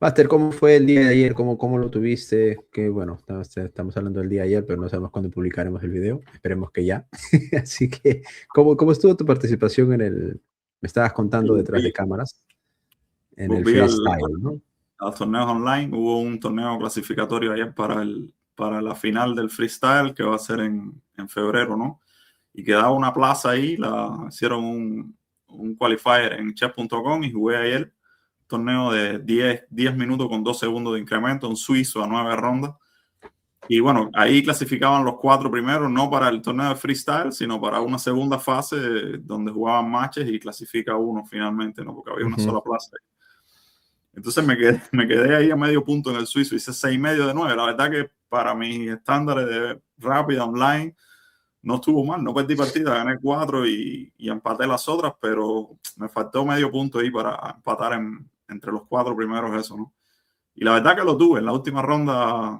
Master, ¿cómo fue el día de ayer? ¿Cómo lo tuviste? Que bueno, estamos hablando del día de ayer, pero no sabemos cuándo publicaremos el video. Esperemos que ya. Así que, ¿cómo estuvo tu participación en el... Me estabas contando detrás de Volví, cámaras, en el volví freestyle, ¿no? a los torneos online. Hubo un torneo clasificatorio ayer para la final del freestyle que va a ser en febrero, ¿no? Y quedaba una plaza ahí, hicieron un qualifier en chess.com y jugué ayer torneo de 10 minutos con 2 segundos de incremento, un suizo a 9 rondas. Y bueno, ahí clasificaban los 4 primeros, no para el torneo de freestyle, sino para una segunda fase donde jugaban matches y clasifica uno finalmente, ¿no? Porque había una Ujú. sola plaza. Entonces me quedé ahí a medio punto en el suizo, hice 6,5 de 9. La verdad que para mis estándares de rápida online no estuvo mal, no perdí partida, gané 4 y empaté las otras, pero me faltó medio punto ahí para empatar entre los 4 primeros eso, ¿no? Y la verdad que lo tuve, en la última ronda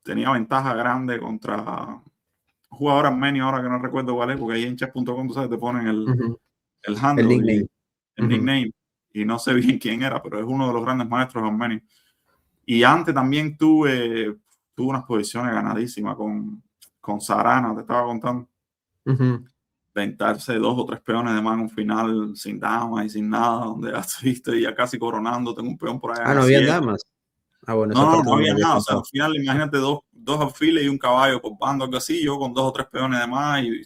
tenía ventaja grande contra un jugador armenio, ahora que no recuerdo cuál es, porque ahí en chess.com, tú sabes, te ponen Ujú. el El handle y nickname. el Ujú. nickname, y no sé bien quién era, pero es uno de los grandes maestros armenios. Y antes también tuve unas posiciones ganadísimas con Sarana, te estaba contando. Ujú. Ventarse 2 o 3 peones de mano un final sin damas y sin nada, donde has visto y ya casi coronando, tengo un peón por ahí Ah, en no habían A7. damas. Ah, bueno, esa No, parte no no me la había habías nada. O sea, contado. al final, imagínate dos alfiles y un caballo por bando, algo así. Yo con 2 o 3 peones de más y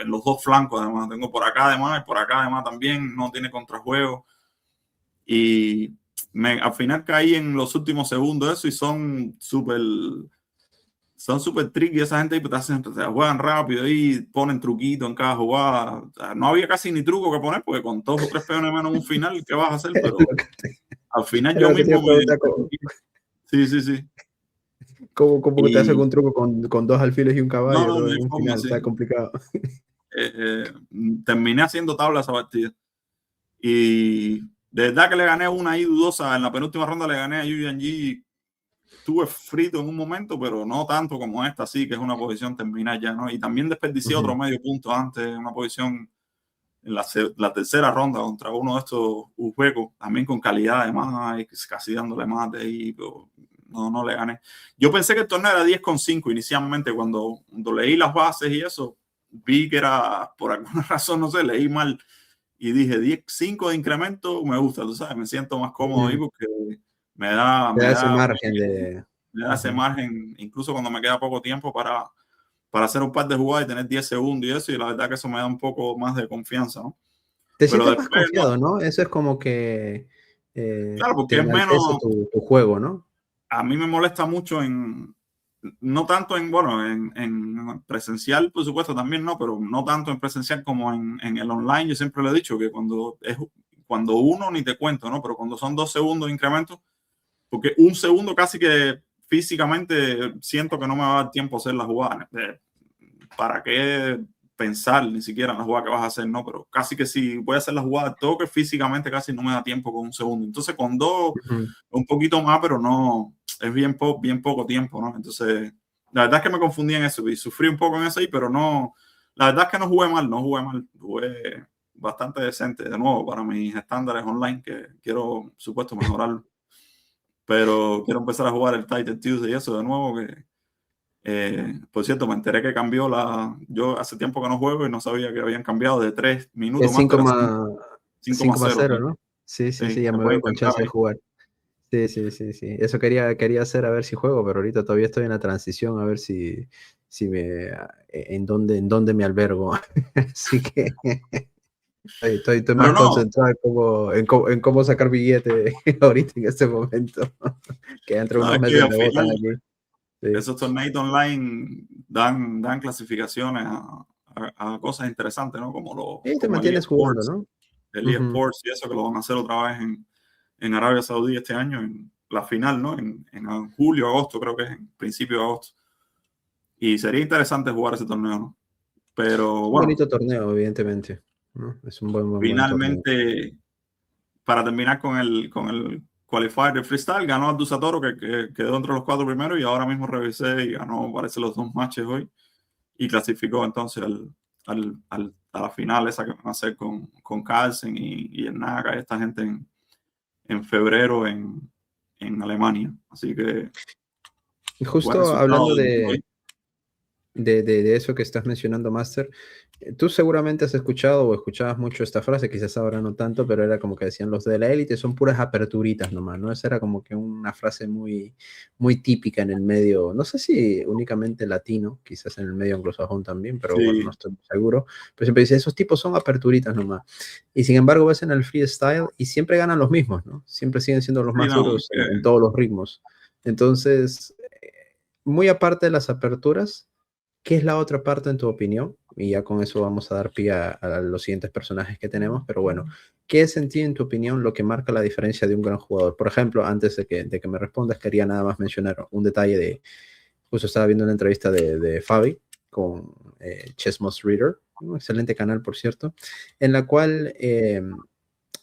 los dos flancos, además. Tengo por acá además y por acá además también. No tiene contrajuego. Y al final caí en los últimos segundos eso y son súper tricky. Esa gente te juegan rápido y ponen truquito en cada jugada. O sea, no había casi ni truco que poner porque con 2 o 3 peones menos en un final, ¿qué vas a hacer? Era Pero lo que te, al final era yo lo que te iba mismo a preguntar, ¿cómo, Sí, sí, sí. cómo que te hace Y algún truco con dos alfiles y un no, caballo, no, ¿no? no En hay un forma final, está así. complicado. Terminé haciendo tabla esa partida. Y de verdad que le gané una ahí dudosa. En la penúltima ronda le gané a Yu Yang. Estuve frito en un momento, pero no tanto como esta, sí, que es una posición terminal ya, ¿no? Y también desperdicié otro Ujú. medio punto antes, una posición en la tercera ronda contra uno de estos uzbecos, también con calidad además, y casi dándole mate ahí, pero no le gané. Yo pensé que el torneo era 10,5 inicialmente, cuando leí las bases y eso, vi que era, por alguna razón, no sé, leí mal y dije 10,5 de incremento, me gusta, tú sabes, me siento más cómodo ahí Ujú. porque me da, Te me da ese da, margen de... me da ese Ujú. margen, incluso cuando me queda poco tiempo para hacer un par de jugadas y tener 10 segundos y eso, y la verdad que eso me da un poco más de confianza, ¿no? Te Pero sientes más después, no, confiado, ¿no? Eso es como que claro, te porque es enaltece menos, tu juego, ¿no? a mí me molesta mucho no tanto bueno, en presencial, por supuesto, también no, pero no tanto en presencial como en el online. Yo siempre le he dicho que cuando uno ni te cuento, ¿no? Pero cuando son 2 segundos de incremento, porque un segundo casi que físicamente siento que no me va a dar tiempo a hacer la jugada. ¿Para qué pensar ni siquiera en la jugada que vas a hacer? No, pero casi que si voy a hacer la jugada, toque físicamente casi no me da tiempo con un segundo. Entonces con dos, Ujú. un poquito más, pero no, es bien poco tiempo, ¿no? Entonces, la verdad es que me confundí en eso y sufrí un poco en eso ahí, pero no, la verdad es que no jugué mal, jugué bastante decente, de nuevo, para mis estándares online, que quiero, supuesto, mejorar, pero quiero empezar a jugar el Titan Tuesday y eso de nuevo, por cierto, me enteré que cambió Yo hace tiempo que no juego y no sabía que habían cambiado de 3 minutos Es más 5 a más 5 5 más más 0. 0, Sí, ¿no? Sí, sí, sí, sí, ya se me puede veo con intentar chance de ahí. jugar. Sí, sí, sí, sí. Eso quería hacer a ver si juego, pero ahorita todavía estoy en la transición, a ver si en dónde me albergo. Así que estoy Pero más no, concentrado en cómo sacar billete ahorita en este momento. Que entre no, unos es que meses al me botan final aquí. Sí. esos torneos online dan clasificaciones a cosas interesantes, ¿no? Y te Como el mantienes jugando, eSports, ¿no? el Ujú. eSports y eso que lo van a hacer otra vez en Arabia Saudí este año, en la final, ¿no? En julio, agosto, creo que es en principio de agosto. Y sería interesante jugar ese torneo, ¿no? Pero Un bueno, bonito torneo, evidentemente, ¿no? Es un buen torneo. finalmente, para terminar con el qualifier de freestyle, ganó Abdul Satoru, que quedó entre los 4 primeros, y ahora mismo revisé y ganó, parece, los 2 matches hoy, y clasificó entonces a la final esa que van a hacer con Carlsen y el Naga, esta gente en febrero en Alemania. Así que Y buen justo resultado hablando del mundo ahí. de eso que estás mencionando, Master, tú seguramente has escuchado o escuchabas mucho esta frase, quizás ahora no tanto, pero era como que decían los de la élite son puras aperturitas nomás, ¿no? Esa era como que una frase muy, muy típica en el medio, no sé si únicamente latino, quizás en el medio anglosajón también, pero bueno, no Sí, estoy muy seguro. Pero siempre dice, esos tipos son aperturitas nomás. Y sin embargo, ves en el freestyle y siempre ganan los mismos, ¿no? Siempre siguen siendo los sí, más no, duros en todos los ritmos. Entonces, muy aparte de las aperturas, ¿qué es la otra parte en tu opinión? Y ya con eso vamos a dar pie a los siguientes personajes que tenemos. Pero bueno, ¿qué es en ti, en tu opinión, lo que marca la diferencia de un gran jugador? Por ejemplo, antes de que me respondas, quería nada más mencionar un detalle de, justo estaba viendo una entrevista de Fabi con Chess Must Reader, un excelente canal, por cierto, en la cual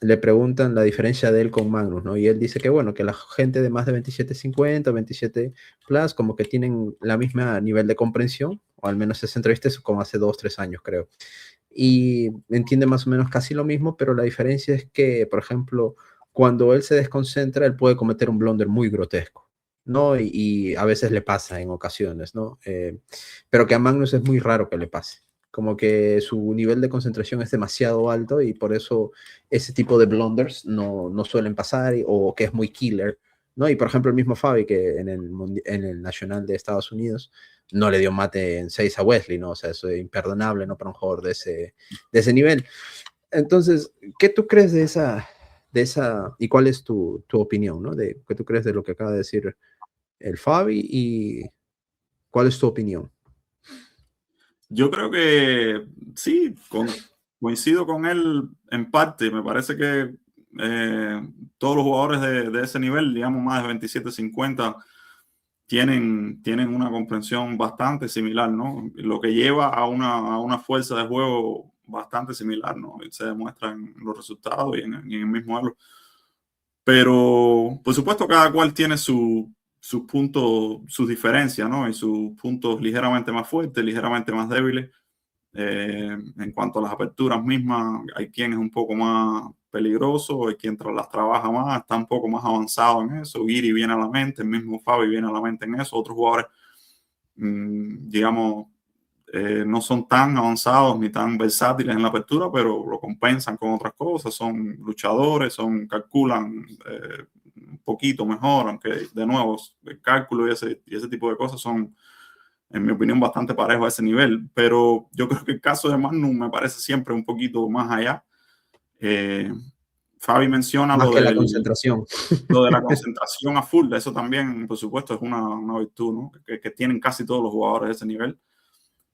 le preguntan la diferencia de él con Magnus, ¿no? Y él dice que, bueno, que la gente de más de 27.50, 27 plus, como que tienen la misma nivel de comprensión, o al menos esa entrevista es como hace 2, 3 años, creo. Y entiende más o menos casi lo mismo, pero la diferencia es que, por ejemplo, cuando él se desconcentra, él puede cometer un blunder muy grotesco, ¿no? Y a veces le pasa en ocasiones, ¿no? Pero que a Magnus es muy raro que le pase. Como que su nivel de concentración es demasiado alto y por eso ese tipo de blunders no suelen pasar o que es muy killer, ¿no? Y por ejemplo el mismo Fabi que en el Nacional de Estados Unidos no le dio mate en 6 a Wesley, ¿no? O sea, eso es imperdonable, ¿no? Para un jugador de ese nivel. Entonces, ¿qué tú crees de esa y cuál es tu opinión, ¿no? De, ¿qué tú crees de lo que acaba de decir el Fabi y cuál es tu opinión? yo creo que sí, coincido con él en parte. Me parece que todos los jugadores de ese nivel, digamos más de 27-50, tienen una comprensión bastante similar, ¿no? Lo que lleva a una fuerza de juego bastante similar, ¿no? Y se demuestra en los resultados y en el mismo elo. Pero, por supuesto, cada cual tiene sus puntos, sus diferencias, ¿no? Y sus puntos ligeramente más fuertes, ligeramente más débiles. En cuanto a las aperturas mismas, hay quien es un poco más peligroso, hay quien las trabaja más, está un poco más avanzado en eso. Giri viene a la mente, el mismo Fabi viene a la mente en eso. Otros jugadores, digamos, no son tan avanzados ni tan versátiles en la apertura, pero lo compensan con otras cosas. Son luchadores, calculan un poquito mejor, aunque de nuevo el cálculo y ese tipo de cosas son, en mi opinión, bastante parejos a ese nivel. Pero yo creo que el caso de Magnum me parece siempre un poquito más allá. Eh, Fabi menciona Más que la concentración. lo de la concentración a full. Eso también, por supuesto, es una virtud, ¿no? Que tienen casi todos los jugadores de ese nivel.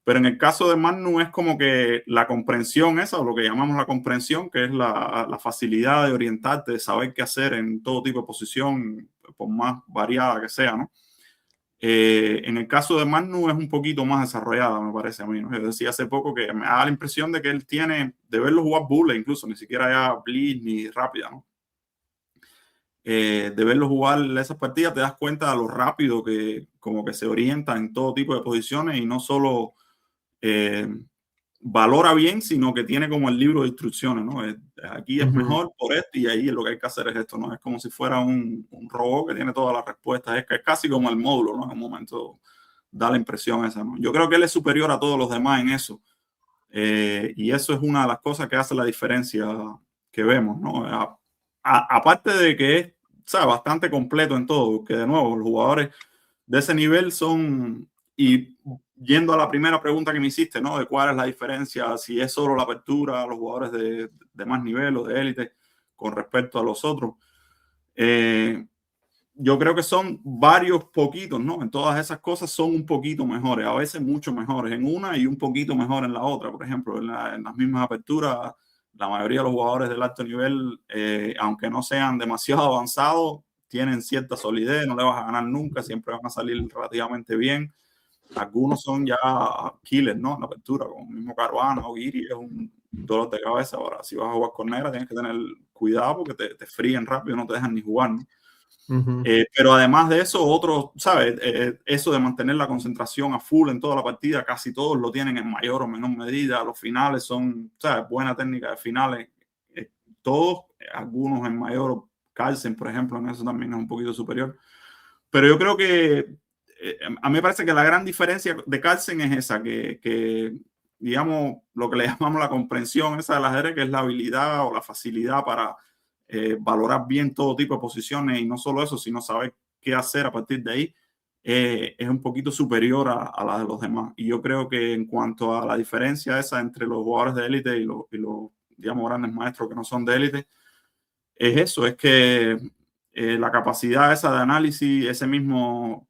Pero en el caso de Magnus es como que la comprensión esa, o lo que llamamos la comprensión, que es la facilidad de orientarte, de saber qué hacer en todo tipo de posición, por más variada que sea, ¿no? En el caso de Magnus es un poquito más desarrollada, me parece a mí, ¿no? Yo decía hace poco que me da la impresión de que él tiene, de verlo jugar bullet incluso, ni siquiera ya blitz ni rápida, ¿no? De verlo jugar esas partidas te das cuenta de lo rápido que como que se orienta en todo tipo de posiciones y no solo eh, valora bien, sino que tiene como el libro de instrucciones, ¿no? Aquí es Ujú. mejor por esto y ahí lo que hay que hacer es esto, ¿no? Es como si fuera un robot que tiene todas las respuestas, es casi como el módulo, ¿no? En un momento da la impresión esa, ¿no? Yo creo que él es superior a todos los demás en eso. Y eso es una de las cosas que hace la diferencia que vemos, ¿no? Aparte de que es, o sea, bastante completo en todo, que de nuevo los jugadores de ese nivel son, y yendo a la primera pregunta que me hiciste, ¿no? De cuál es la diferencia, si es solo la apertura a los jugadores de más nivel o de élite con respecto a los otros. Eh, yo creo que son varios poquitos, ¿no? En todas esas cosas son un poquito mejores, a veces mucho mejores en una y un poquito mejor en la otra. Por ejemplo, en las mismas aperturas, la mayoría de los jugadores del alto nivel, aunque no sean demasiado avanzados, tienen cierta solidez, no le vas a ganar nunca, siempre van a salir relativamente bien. Algunos son ya killers, ¿no? En la apertura, como el mismo Caruana o Giri, es un dolor de cabeza. Ahora, si vas a jugar con negra, tienes que tener cuidado porque te fríen rápido, no te dejan ni jugar, ¿no? Ujú. Pero además de eso, otros, ¿sabes? Eso de mantener la concentración a full en toda la partida, casi todos lo tienen en mayor o menor medida. Los finales son, ¿sabes? Buena técnica de finales. Todos, algunos en mayor Carlsen, por ejemplo, en eso también es un poquito superior. Pero yo creo que a mí me parece que la gran diferencia de Carlsen es esa, que digamos, lo que le llamamos la comprensión esa del ajedrez, que es la habilidad o la facilidad para valorar bien todo tipo de posiciones, y no solo eso, sino saber qué hacer a partir de ahí, es un poquito superior a la de los demás. Y yo creo que en cuanto a la diferencia esa entre los jugadores de élite y los, digamos, grandes maestros que no son de élite, es eso, es que la capacidad esa de análisis, ese mismo,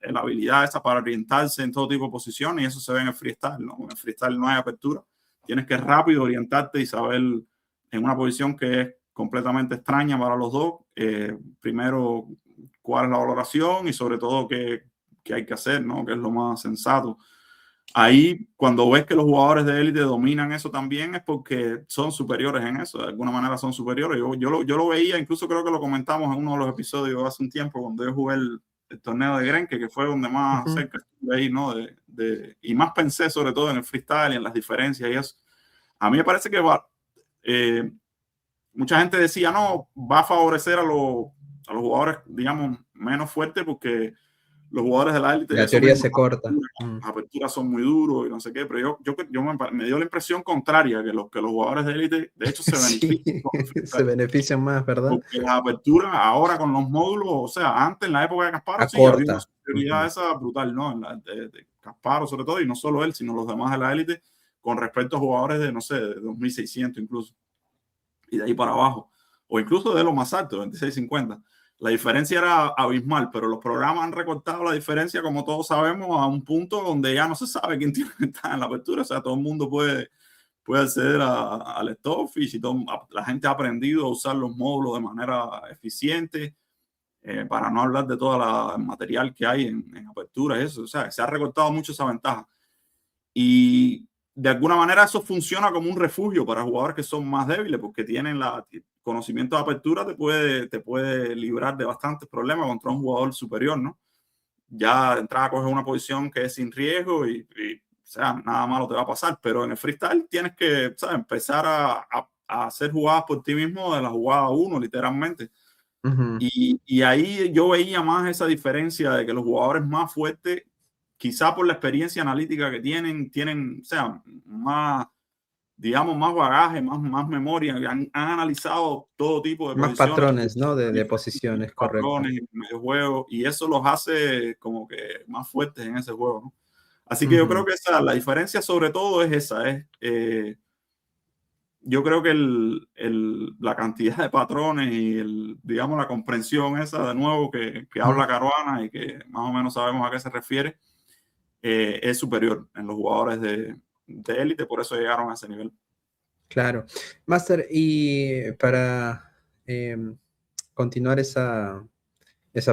la habilidad esa para orientarse en todo tipo de posiciones, y eso se ve en el freestyle, ¿no? En el freestyle no hay apertura, tienes que rápido orientarte y saber en una posición que es completamente extraña para los dos, primero cuál es la valoración y sobre todo qué hay que hacer, ¿no? Que es lo más sensato. Ahí, cuando ves que los jugadores de élite dominan eso también, es porque son superiores en eso, de alguna manera son superiores. Yo lo veía, incluso creo que lo comentamos en uno de los episodios hace un tiempo, cuando yo jugué el torneo de Grenke, que fue donde más cerca estuve ahí, ¿no? Y más pensé sobre todo en el freestyle y en las diferencias y eso. A mí me parece que mucha gente decía, no, va a favorecer a los jugadores, digamos, menos fuertes, porque los jugadores de la élite, La teoría se corta. Las aperturas son muy duros y no sé qué, pero me dio la impresión contraria, que los jugadores de élite, de hecho, se benefician. Sí, se benefician más, ¿verdad? Porque las aperturas ahora con los módulos, o sea, antes en la época de Kasparov, sí, había una superioridad esa brutal, ¿no? De Kasparov sobre todo, y no solo él, sino los demás de la élite, con respecto a jugadores de, no sé, de 2.600 incluso, y de ahí para abajo, o incluso de lo más alto, 2650. La diferencia era abismal, pero los programas han recortado la diferencia, como todos sabemos, a un punto donde ya no se sabe quién tiene que estar en la apertura. O sea, todo el mundo puede acceder al Stockfish, y la gente ha aprendido a usar los módulos de manera eficiente, para no hablar de todo el material que hay en apertura. Eso, o sea, se ha recortado mucho esa ventaja. Y de alguna manera eso funciona como un refugio para jugadores que son más débiles, porque tienen conocimiento de apertura, te puede librar de bastantes problemas contra un jugador superior, ¿no? Ya de entrada coges una posición que es sin riesgo y, o sea, nada malo te va a pasar, pero en el freestyle tienes que, ¿sabes?, empezar a hacer jugadas por ti mismo de la jugada 1, literalmente. Y ahí yo veía más esa diferencia de que los jugadores más fuertes, quizá por la experiencia analítica que tienen, o sea, más, digamos, más bagaje, más memoria, han analizado todo tipo de más posiciones, patrones, ¿no? De posiciones, correcto. patrones en medio juego, y eso los hace como que más fuertes en ese juego, ¿no? Así que yo creo que la diferencia sobre todo es esa, yo creo que la cantidad de patrones y digamos, la comprensión esa de nuevo que habla Caruana y que más o menos sabemos a qué se refiere, es superior en los jugadores de élite, por eso llegaron a ese nivel. Claro. Master, y para continuar esa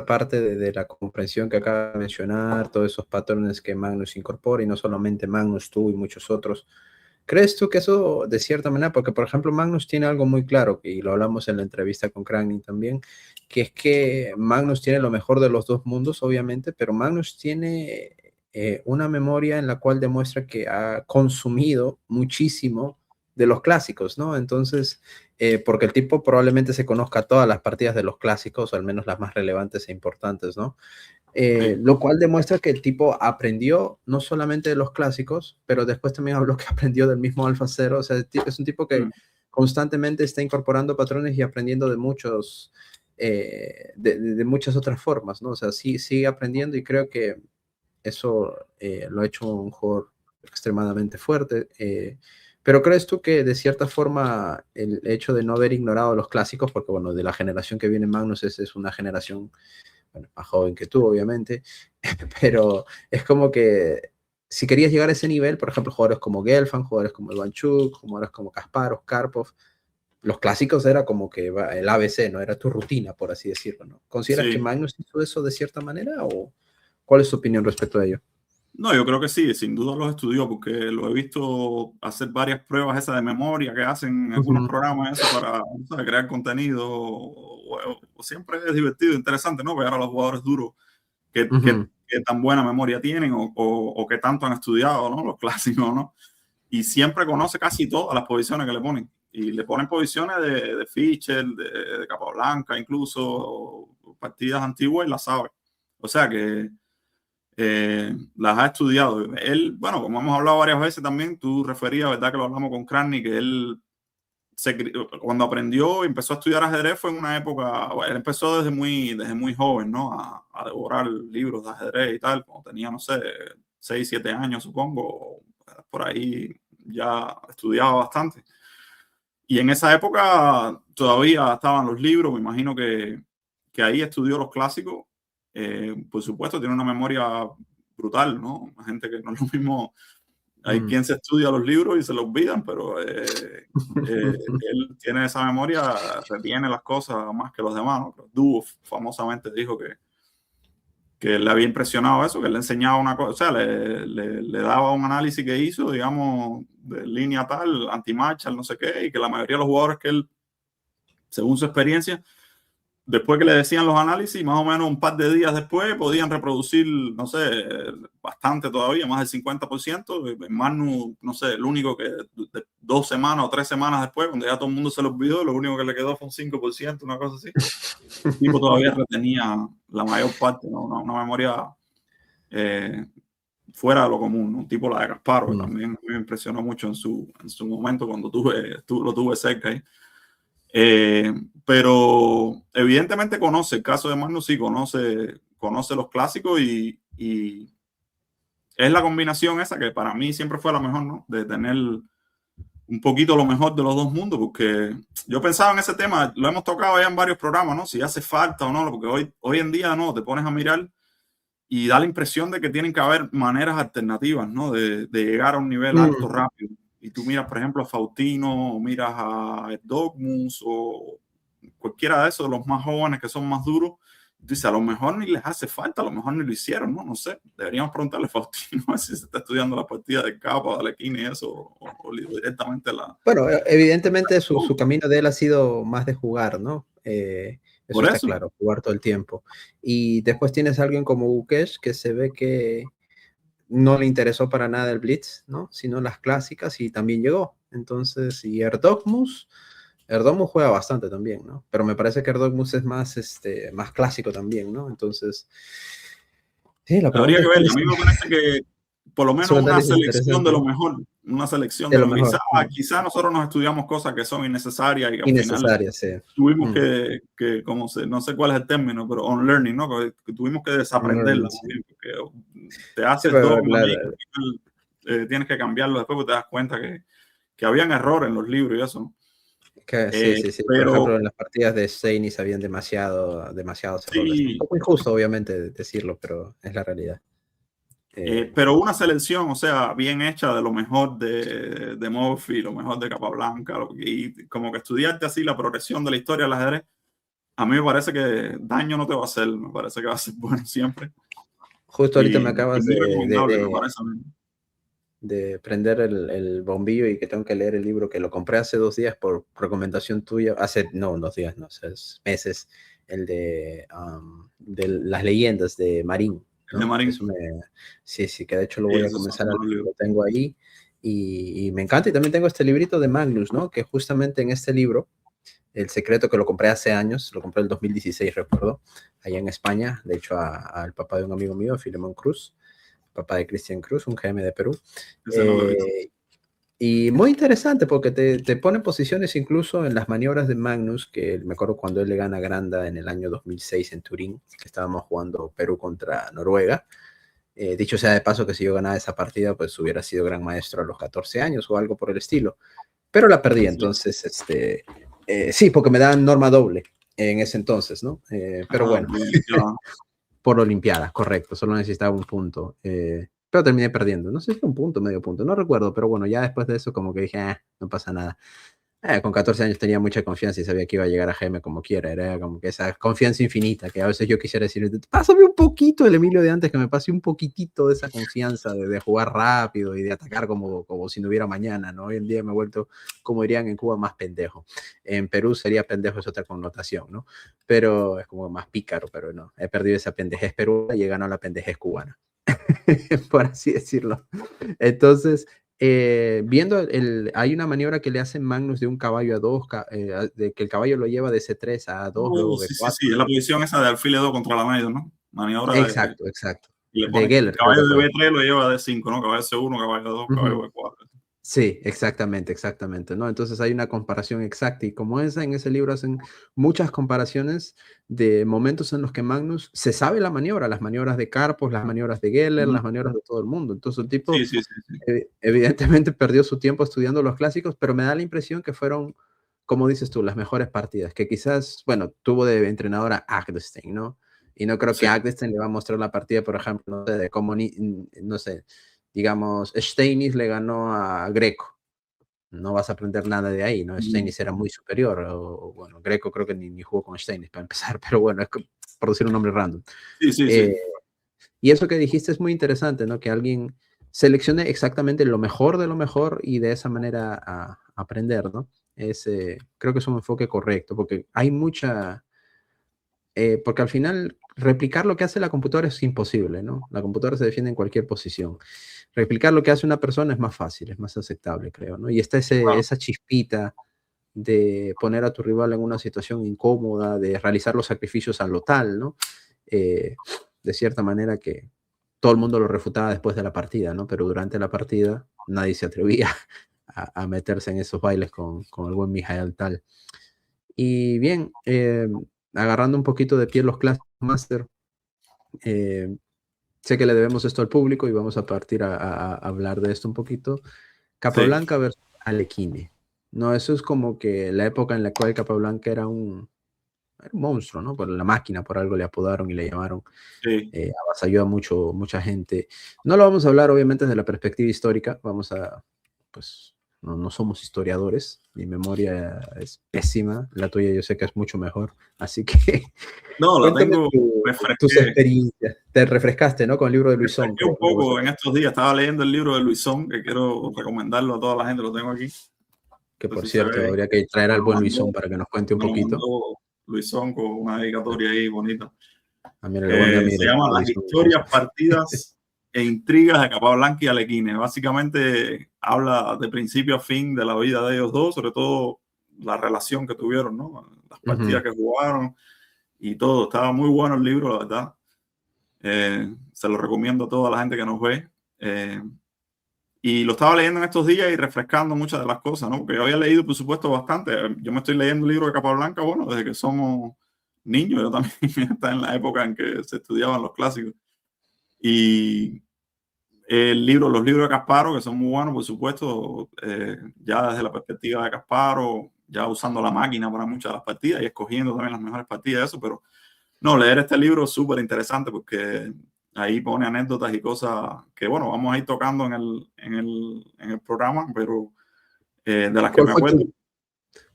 parte de la comprensión que acaba de mencionar, todos esos patrones que Magnus incorpora, y no solamente Magnus, tú y muchos otros, ¿crees tú que eso, de cierta manera, porque por ejemplo Magnus tiene algo muy claro, y lo hablamos en la entrevista con Cragnin también, que es que Magnus tiene lo mejor de los dos mundos, obviamente, pero Magnus tiene una memoria en la cual demuestra que ha consumido muchísimo de los clásicos, ¿no? Entonces, porque el tipo probablemente se conozca todas las partidas de los clásicos, o al menos las más relevantes e importantes, ¿no? Lo cual demuestra que el tipo aprendió no solamente de los clásicos, pero después también habló que aprendió del mismo Alpha Zero. O sea, es un tipo que constantemente está incorporando patrones y aprendiendo de muchos, de muchas otras formas, ¿no? O sea, sí, sigue aprendiendo, y creo que eso lo ha hecho un jugador extremadamente fuerte. Pero ¿crees tú que de cierta forma el hecho de no haber ignorado los clásicos, porque bueno, de la generación que viene Magnus es una generación, bueno, más joven que tú, obviamente, pero es como que si querías llegar a ese nivel, por ejemplo, jugadores como Gelfand, jugadores como Ivanchuk, jugadores como Kasparov, Karpov, los clásicos era como que el ABC, ¿no? Era tu rutina, por así decirlo, ¿no? ¿Consideras que Magnus hizo eso de cierta manera, o cuál es tu opinión respecto a ello? No, yo creo que sí, sin duda los estudió, porque lo he visto hacer varias pruebas esas de memoria que hacen en algunos programas eso para, ¿sabes?, crear contenido, o siempre es divertido, interesante, ¿no?, ver a los jugadores duros qué tan buena memoria tienen, o qué tanto han estudiado, ¿no?, los clásicos, ¿no? Y siempre conoce casi todas las posiciones que le ponen. y le ponen posiciones de Fischer, de Capablanca, incluso o partidas antiguas y las sabe. O sea que las ha estudiado. Él, bueno, como hemos hablado varias veces también, tú referías, ¿verdad? Que lo hablamos con Cranney, que él cuando aprendió y empezó a estudiar ajedrez fue en una época, él empezó desde muy joven, ¿no? A devorar libros de ajedrez y tal, cuando tenía, no sé, 6, 7 años, supongo, por ahí ya estudiaba bastante. Y en esa época todavía estaban los libros, me imagino que ahí estudió los clásicos. Por supuesto, tiene una memoria brutal, ¿no? La gente que no es lo mismo. Hay quien se estudia los libros y se los olvidan, pero él tiene esa memoria, retiene las cosas más que los demás, ¿no? Dúo famosamente dijo que le había impresionado eso, que le enseñaba una cosa, o sea, le daba un análisis que hizo, digamos, de línea tal, anti-match, no sé qué, y que la mayoría de los jugadores que él, según su experiencia, después que le decían los análisis, más o menos un par de días después, podían reproducir, no sé, bastante todavía, más del 50%. Magnus, no sé, el único que 2 semanas o 3 semanas después, cuando ya todo el mundo se lo olvidó, lo único que le quedó fue un 5%, una cosa así. El tipo todavía retenía la mayor parte, ¿no? Una memoria fuera de lo común, ¿no? Un tipo la de Kasparov, también me impresionó mucho en su momento cuando lo tuve cerca ahí. Pero evidentemente conoce el caso de Magnus, sí, conoce los clásicos y es la combinación esa que para mí siempre fue la mejor, ¿no? De tener un poquito lo mejor de los dos mundos, porque yo pensaba en ese tema, lo hemos tocado ya en varios programas, ¿no? Si hace falta o no, porque hoy en día no, te pones a mirar y da la impresión de que tienen que haber maneras alternativas, ¿no? De llegar a un nivel alto rápido. Y tú miras, por ejemplo, a Faustino, o miras a Dogmus, o cualquiera de esos, de los más jóvenes que son más duros. Tú dices, a lo mejor ni les hace falta, a lo mejor ni lo hicieron, ¿no? No sé. Deberíamos preguntarle a Faustino a ver si se está estudiando la partida de capa, de Alekhine y eso, o directamente la... Bueno, evidentemente su camino de él ha sido más de jugar, ¿no? Eso está claro, jugar todo el tiempo. Y después tienes a alguien como Gukesh, que se ve que no le interesó para nada el Blitz, ¿no? Sino las clásicas y también llegó. Entonces, y Erdogmus juega bastante también, ¿no? Pero me parece que Erdogmus es más clásico también, ¿no? Entonces, sí, la Habría que pregunta ver. es A mí me parece que por lo menos una selección de lo mejor. Una selección de lo mejor. Quizá nosotros nos estudiamos cosas que son innecesarias y que al final sí. Tuvimos que como no sé cuál es el término, pero on learning, ¿no? Que tuvimos que desaprenderlo. Sí. Porque te haces tienes que cambiarlo después porque te das cuenta que habían errores en los libros y eso, ¿no? Sí. Pero, por ejemplo, en las partidas de Steinis habían demasiados errores. Un poco injusto, obviamente, decirlo, pero es la realidad. Pero una selección, o sea, bien hecha de lo mejor de Murphy, lo mejor de Capablanca, y como que estudiarte así la progresión de la historia del ajedrez, a mí me parece que daño no te va a hacer, me parece que va a ser bueno siempre. Justo ahorita me acabas de prender el bombillo y que tengo que leer el libro que lo compré hace 2 días por recomendación tuya, unos días, no sé, meses, el de las leyendas de Marín. ¿no? De Marín. Sí, que de hecho lo voy a comenzar a leer, lo tengo ahí y me encanta. Y también tengo este librito de Magnus, ¿no? Que justamente en este libro, El secreto, que lo compré hace años, lo compré en el 2016, recuerdo, allá en España, de hecho al papá de un amigo mío, Filemón Cruz, papá de Cristian Cruz, un GM de Perú. Y muy interesante porque te pone posiciones incluso en las maniobras de Magnus, que me acuerdo cuando él le gana a Granda en el año 2006 en Turín, que estábamos jugando Perú contra Noruega. Dicho sea de paso que si yo ganaba esa partida, pues hubiera sido gran maestro a los 14 años o algo por el estilo. Pero la perdí, entonces, sí, porque me daban norma doble en ese entonces, ¿no? Pero bueno, por Olimpiadas, correcto, solo necesitaba un punto. Pero terminé perdiendo. No sé si fue un punto, medio punto, no recuerdo, pero bueno, ya después de eso como que dije, no pasa nada. Con 14 años tenía mucha confianza y sabía que iba a llegar a GM como quiera. Era como que esa confianza infinita que a veces yo quisiera decir, pásame un poquito el Emilio de antes, que me pase un poquitito de esa confianza de jugar rápido y de atacar como si no hubiera mañana, ¿no? Hoy en día me he vuelto, como dirían en Cuba, más pendejo. En Perú sería pendejo, es otra connotación, ¿no? Pero es como más pícaro, pero no. He perdido esa pendejez peruana y he ganado la pendejez cubana. Por así decirlo. Entonces, viendo hay una maniobra que le hace Magnus de un caballo a 2, de que el caballo lo lleva de C3 a A2, luego Sí, sí, B4, sí, es la ¿no? posición esa de alfil E2 contra la medio, ¿no? Maniobra de, Exacto, exacto. y le De pone Geller, creo caballo que de fue. B3 lo lleva de 5, ¿no? Caballo C1, caballo 2, caballo Ujú. B4. Sí, exactamente, exactamente, ¿no? Entonces hay una comparación exacta y como esa, en ese libro hacen muchas comparaciones de momentos en los que Magnus se sabe la maniobra, las maniobras de Karpov, las maniobras de Geller, Ujú. las maniobras de todo el mundo. Entonces el tipo Sí, sí, sí, sí. evidentemente perdió su tiempo estudiando los clásicos, pero me da la impresión que fueron, como dices tú, las mejores partidas, que quizás, bueno, tuvo de entrenador a Agdestein, ¿no? Y no creo que Sí. Agdestein le va a mostrar la partida, por ejemplo, no sé, de cómo, no sé, digamos, Steinis le ganó a Greco. No vas a aprender nada de ahí, ¿no? Mm. Steinis era muy superior, bueno, Greco creo que ni jugó con Steinis para empezar, pero bueno, por decir un nombre random. Sí, sí, Eh, sí. y eso que dijiste es muy interesante, ¿no? Que alguien seleccione exactamente lo mejor de lo mejor y de esa manera aprender, ¿no? Creo que es un enfoque correcto, porque hay porque al final replicar lo que hace la computadora es imposible, ¿no? La computadora se defiende en cualquier posición. Replicar lo que hace una persona es más fácil, es más aceptable, creo, ¿no? Y está Claro. esa chispita de poner a tu rival en una situación incómoda, de realizar los sacrificios a lo tal, ¿no? Eh, de cierta manera que todo el mundo lo refutaba después de la partida, ¿no? Pero durante la partida nadie se atrevía a meterse en esos bailes con el buen Mijael Tal. Y bien, agarrando un poquito de pie los Classic Master, eh, sé que le debemos esto al público y vamos a partir a hablar de esto un poquito. Sí. Capablanca versus Alekhine. No, eso es como que la época en la cual Capablanca era un monstruo, ¿no? Por la máquina, por algo le apodaron y le llamaron. Sí. Avasalló a mucha gente. No lo vamos a hablar, obviamente, desde la perspectiva histórica. Pues, no somos historiadores. Mi memoria es pésima. La tuya yo sé que es mucho mejor. Así que No, la cuéntame tengo, tus refresqué. experiencias. Te refrescaste, ¿no? Con el libro de Luisón, Refresqué un creo, ¿no? poco en estos días. Estaba leyendo el libro de Luisón, que quiero recomendarlo a toda la gente. Lo tengo aquí. Que No sé por si se cierto, ve. habría que traer Me al lo buen mandó, Luisón para que nos cuente un me lo poquito. mandó Luisón con una dedicatoria ahí bonita. Ah, mira, le voy a enviar, Se mire, llama Las Luisón. historias, partidas e intrigas de Capablanca y Alekhine. Básicamente habla de principio a fin de la vida de ellos dos, sobre todo la relación que tuvieron, ¿no? Las partidas Ujú. que jugaron y todo. Estaba muy bueno el libro, la verdad. Se lo recomiendo a toda la gente que nos ve. Eh, y lo estaba leyendo en estos días y refrescando muchas de las cosas, ¿no? Porque yo había leído, por supuesto, bastante. Yo me estoy leyendo el libro de Capablanca, bueno, desde que somos niños. Yo también está en la época en que se estudiaban los clásicos. Y los libros de Casparo, que son muy buenos, por supuesto, ya desde la perspectiva de Casparo, ya usando la máquina para muchas de las partidas y escogiendo también las mejores partidas de eso, pero no, leer este libro es súper interesante porque ahí pone anécdotas y cosas que, bueno, vamos a ir tocando en el programa, pero de las que ¿Cuál me fue acuerdo. tu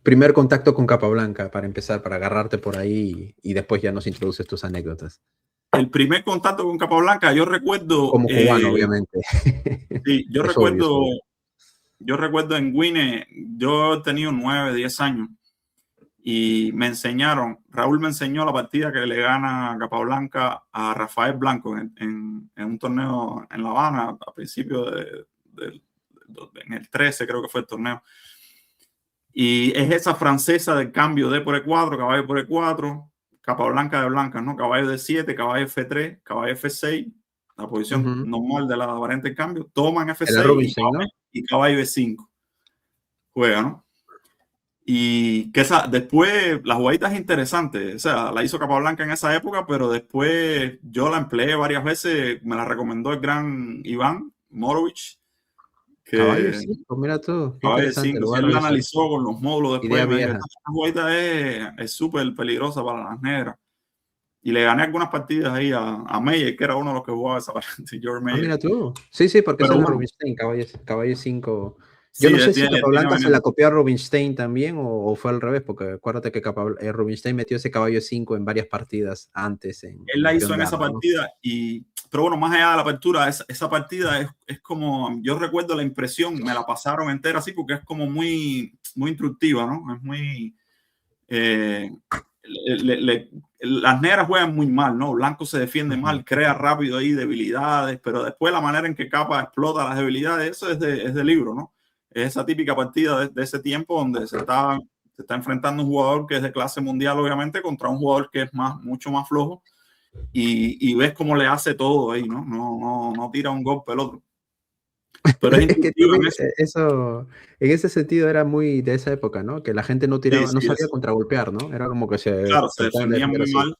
primer contacto con Capablanca para empezar, para agarrarte por ahí y después ya nos introduces tus anécdotas? El primer contacto con Capablanca, yo recuerdo, Como cubano, obviamente. sí, yo Es obvio, es recuerdo, obvio. yo recuerdo en Guine, yo he tenido 9, 10 años y me enseñaron, Raúl me enseñó la partida que le gana Capablanca a Rafael Blanco en un torneo en La Habana a principios en el 13 creo que fue el torneo. Y es esa francesa del cambio de por E4, caballo por E4, Capablanca de blancas, ¿no? Caballo de 7, caballo F3, caballo F6, la posición Ujú. normal de la variante de cambio, toman Era F6 Rubinstein, ¿no? y caballo E5. Juega, ¿no? Y que después la jugadita es interesante, o sea, la hizo Capablanca en esa época, pero después yo la empleé varias veces, me la recomendó el gran Iván Morovich, Caballo que 5, mira tú, qué caballo de interesante, 5, lo si voy a él la revisar. analizó con los módulos después, Idea me dijo, vieja. esta jugadita es súper peligrosa para las negras. Y le gané algunas partidas ahí a Meyer, que era uno de los que jugaba esa variante, George Ah, Meyer. mira tú. Sí, sí, porque ese Pero es de bueno, Rubinstein, caballo 5. Yo sí, no sé si tiene Capablanca se la veneno. copió a Rubinstein también o fue al revés, porque acuérdate que Rubinstein metió ese caballo 5 en varias partidas antes Él en la el peón hizo en de esa armas, ¿no? partida pero bueno, más allá de la apertura, esa partida es como, yo recuerdo la impresión, me la pasaron entera así porque es como muy, muy instructiva, ¿no? Es muy, eh, las negras juegan muy mal, ¿no? Blanco se defiende mal, crea rápido ahí debilidades, pero después la manera en que Capa explota las debilidades, eso es de libro, ¿no? Es esa típica partida de ese tiempo donde se está enfrentando un jugador que es de clase mundial, obviamente, contra un jugador que es mucho más flojo, y ves cómo le hace todo ahí, ¿no? No tira un golpe el otro. Pero es Es que intuitivo también en eso. eso, en ese sentido era muy de esa época, ¿no? Que la gente no Sí, tiraba, no sí, sabía contragolpear, ¿no? Era como que se claro, se trataban de defendía defender muy así. mal.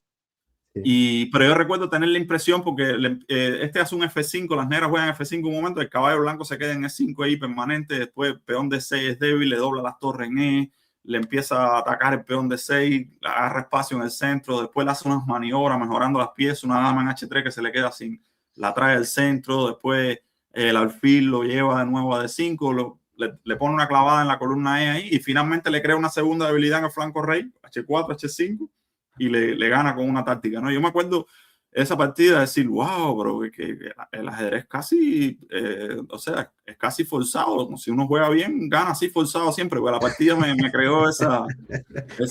Sí. Pero yo recuerdo tener la impresión, porque este hace un F5, las negras juegan F5 un momento, el caballo blanco se queda en E5 ahí permanente, después el peón de 6 es débil, le dobla las torres en E, le empieza a atacar el peón de 6, agarra espacio en el centro, después le hace unas maniobras mejorando las piezas, una dama en H3 que se le queda sin, la trae al centro, después el alfil lo lleva de nuevo a D5, le pone una clavada en la columna E ahí y finalmente le crea una segunda debilidad en el flanco rey, H4, H5, y le gana con una táctica, ¿no? Yo me acuerdo esa partida de decir, wow, pero que el ajedrez casi, o sea, es casi forzado, como si uno juega bien, gana así forzado siempre, porque la partida me creó esa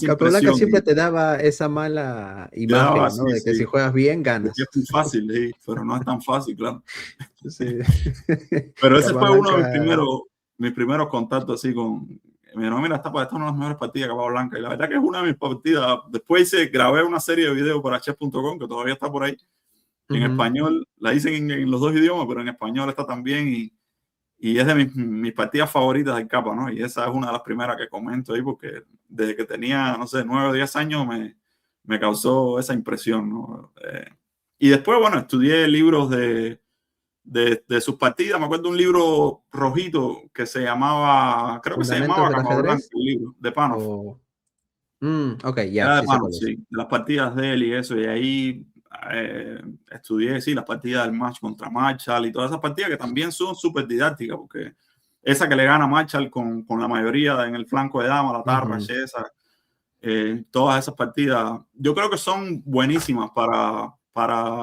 Capablanca impresión. siempre te daba esa mala Ya, imagen, ¿no? sí, De que si sí, juegas bien, es que ganas. es muy fácil, sí, pero no es tan fácil, claro. Sí. Pero ese fue uno de Capablanca. mis primeros contactos así con, mira, esta es una de las mejores partidas de Capablanca, y la verdad que es una de mis partidas. Después grabé una serie de videos para chess.com, que todavía está por ahí, en español, la hice en los dos idiomas, pero en español está también, y es de mis partidas favoritas del Capa, ¿no? Y esa es una de las primeras que comento ahí, porque desde que tenía, no sé, 9 o 10 años me causó esa impresión, ¿no? Y después, bueno, estudié libros de sus partidas. Me acuerdo de un libro rojito que se llamaba, creo que se ¿Fundamentos llamaba del Capablanca, ajedrez? el libro, de Panov. O... ok, ya, Era de sí sé Panov, cuál es. sí, de las partidas de él y eso. Y ahí estudié, sí, las partidas del match contra Marshall y todas esas partidas que también son súper didácticas, porque esa que le gana Marshall con la mayoría en el flanco de dama, la Tarra, esa, todas esas partidas, yo creo que son buenísimas para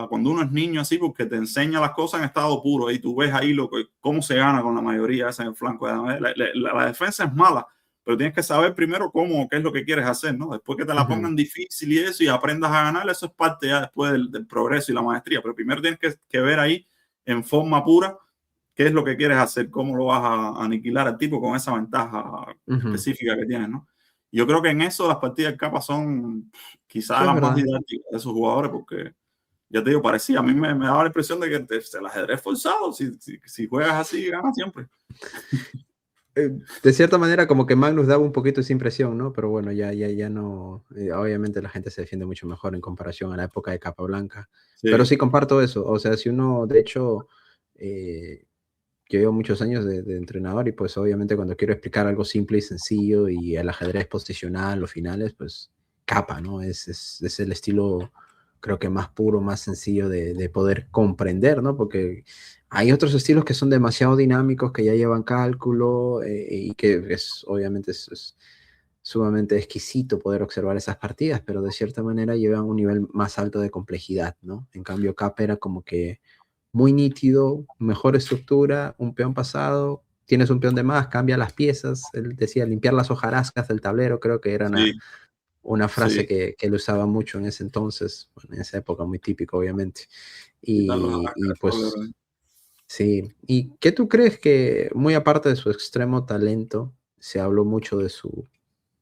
cuando uno es niño así, porque te enseña las cosas en estado puro y tú ves ahí cómo se gana con la mayoría esa en el flanco de dama. La defensa es mala, pero tienes que saber primero qué es lo que quieres hacer, ¿no? Después que te la pongan difícil y eso y aprendas a ganar, eso es parte ya después del progreso y la maestría, pero primero tienes que ver ahí en forma pura qué es lo que quieres hacer, cómo lo vas a aniquilar al tipo con esa ventaja específica que tienes, ¿no? Yo creo que en eso las partidas de capa son quizás Eso es las más verdad. didácticas de esos jugadores, porque ya te digo, parecía, a mí me daba la impresión de que el ajedrez forzado, si juegas así, ganas siempre. De cierta manera, como que Magnus daba un poquito esa impresión, ¿no? Pero bueno, ya no. Obviamente la gente se defiende mucho mejor en comparación a la época de Capablanca. Pero Sí, sí comparto eso. O sea, si uno, de hecho, eh, yo llevo muchos años de entrenador y pues obviamente cuando quiero explicar algo simple y sencillo y el ajedrez posicional, los finales, pues capa, ¿no? Es el estilo, creo que más puro, más sencillo de poder comprender, ¿no? Porque hay otros estilos que son demasiado dinámicos, que ya llevan cálculo y que obviamente es sumamente exquisito poder observar esas partidas, pero de cierta manera llevan un nivel más alto de complejidad, ¿no? En cambio, Capa era como que muy nítido, mejor estructura, un peón pasado, tienes un peón de más, cambia las piezas. Él decía limpiar las hojarascas del tablero, creo que era sí, una frase sí, que él usaba mucho en ese entonces, bueno, en esa época muy típico, obviamente. quitarlos a Y la cabeza. pues sí, ¿y qué tú crees que, muy aparte de su extremo talento, se habló mucho de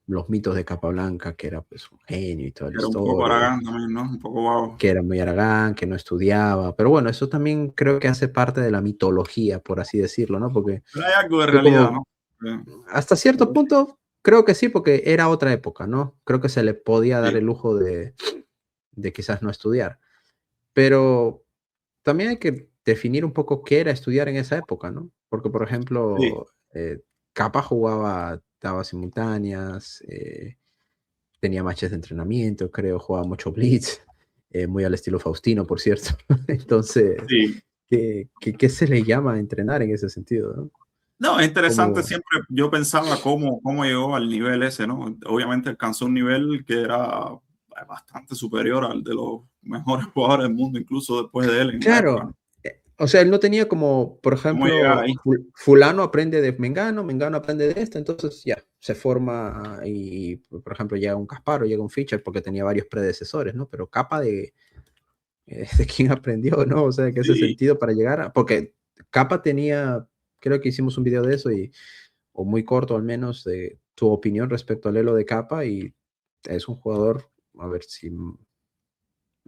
los mitos de Capablanca, que era pues un genio y toda la Era un poco historia? Aragán también, ¿no? Un poco vago. Que era muy aragán, que no estudiaba, pero bueno, eso también creo que hace parte de la mitología, por así decirlo, ¿no? Porque Pero hay algo de yo realidad, como, ¿no? hasta cierto punto, creo que sí, porque era otra época, ¿no? Creo que se le podía dar Sí, el lujo de quizás no estudiar, pero también hay que definir un poco qué era estudiar en esa época, ¿no? Porque, por sí, ejemplo, Capa jugaba, daba simultáneas, tenía matches de entrenamiento, creo, jugaba mucho blitz, muy al estilo Faustino, por cierto. Entonces, sí. ¿qué se le llama entrenar en ese sentido, no? No, es interesante Como, siempre. Yo pensaba cómo llegó al nivel ese, ¿no? Obviamente alcanzó un nivel que era bastante superior al de los mejores jugadores del mundo, incluso después de él en la época, claro, ¿no? o sea, él no tenía como, por ¿Cómo llegar ejemplo, ahí? fulano aprende de Mengano, Mengano aprende de esto, entonces ya. se forma y, por ejemplo, llega un Kasparov, llega un Fischer porque tenía varios predecesores, ¿no? Pero Capa de quién aprendió, ¿no? O sea, que ese Sí, sentido para llegar a... Porque Capa tenía, creo que hicimos un video de eso, o muy corto al menos, de tu opinión respecto al Elo de Capa, y es un jugador, a ver si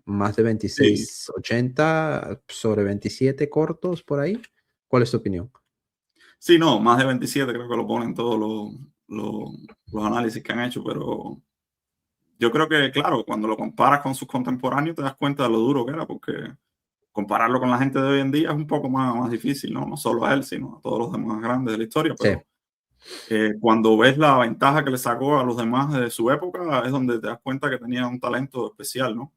más de sí. 26-80, sobre 27 cortos por ahí. ¿Cuál es tu opinión? Sí, no, más de 27 creo que lo ponen todos los análisis que han hecho, pero yo creo que, claro, cuando lo comparas con sus contemporáneos te das cuenta de lo duro que era, porque compararlo con la gente de hoy en día es un poco más difícil, ¿no? No solo a él, sino a todos los demás grandes de la historia, Sí, pero cuando ves la ventaja que le sacó a los demás de su época, es donde te das cuenta que tenía un talento especial, ¿no?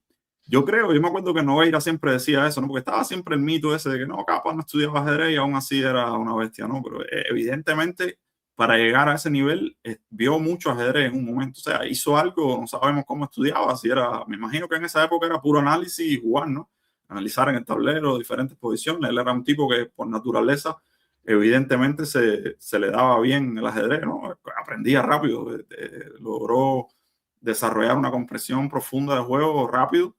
Yo me acuerdo que Nogueira siempre decía eso, ¿no? Porque estaba siempre el mito ese de que no, capaz no estudiaba ajedrez y aún así era una bestia, ¿no? Pero evidentemente para llegar a ese nivel vio mucho ajedrez en un momento, o sea, hizo algo, no sabemos cómo estudiaba, si era, me imagino que en esa época era puro análisis y jugar, ¿no? Analizar en el tablero diferentes posiciones, él era un tipo que por naturaleza evidentemente se le daba bien el ajedrez, ¿no? Aprendía rápido, logró desarrollar una comprensión profunda de juego rápido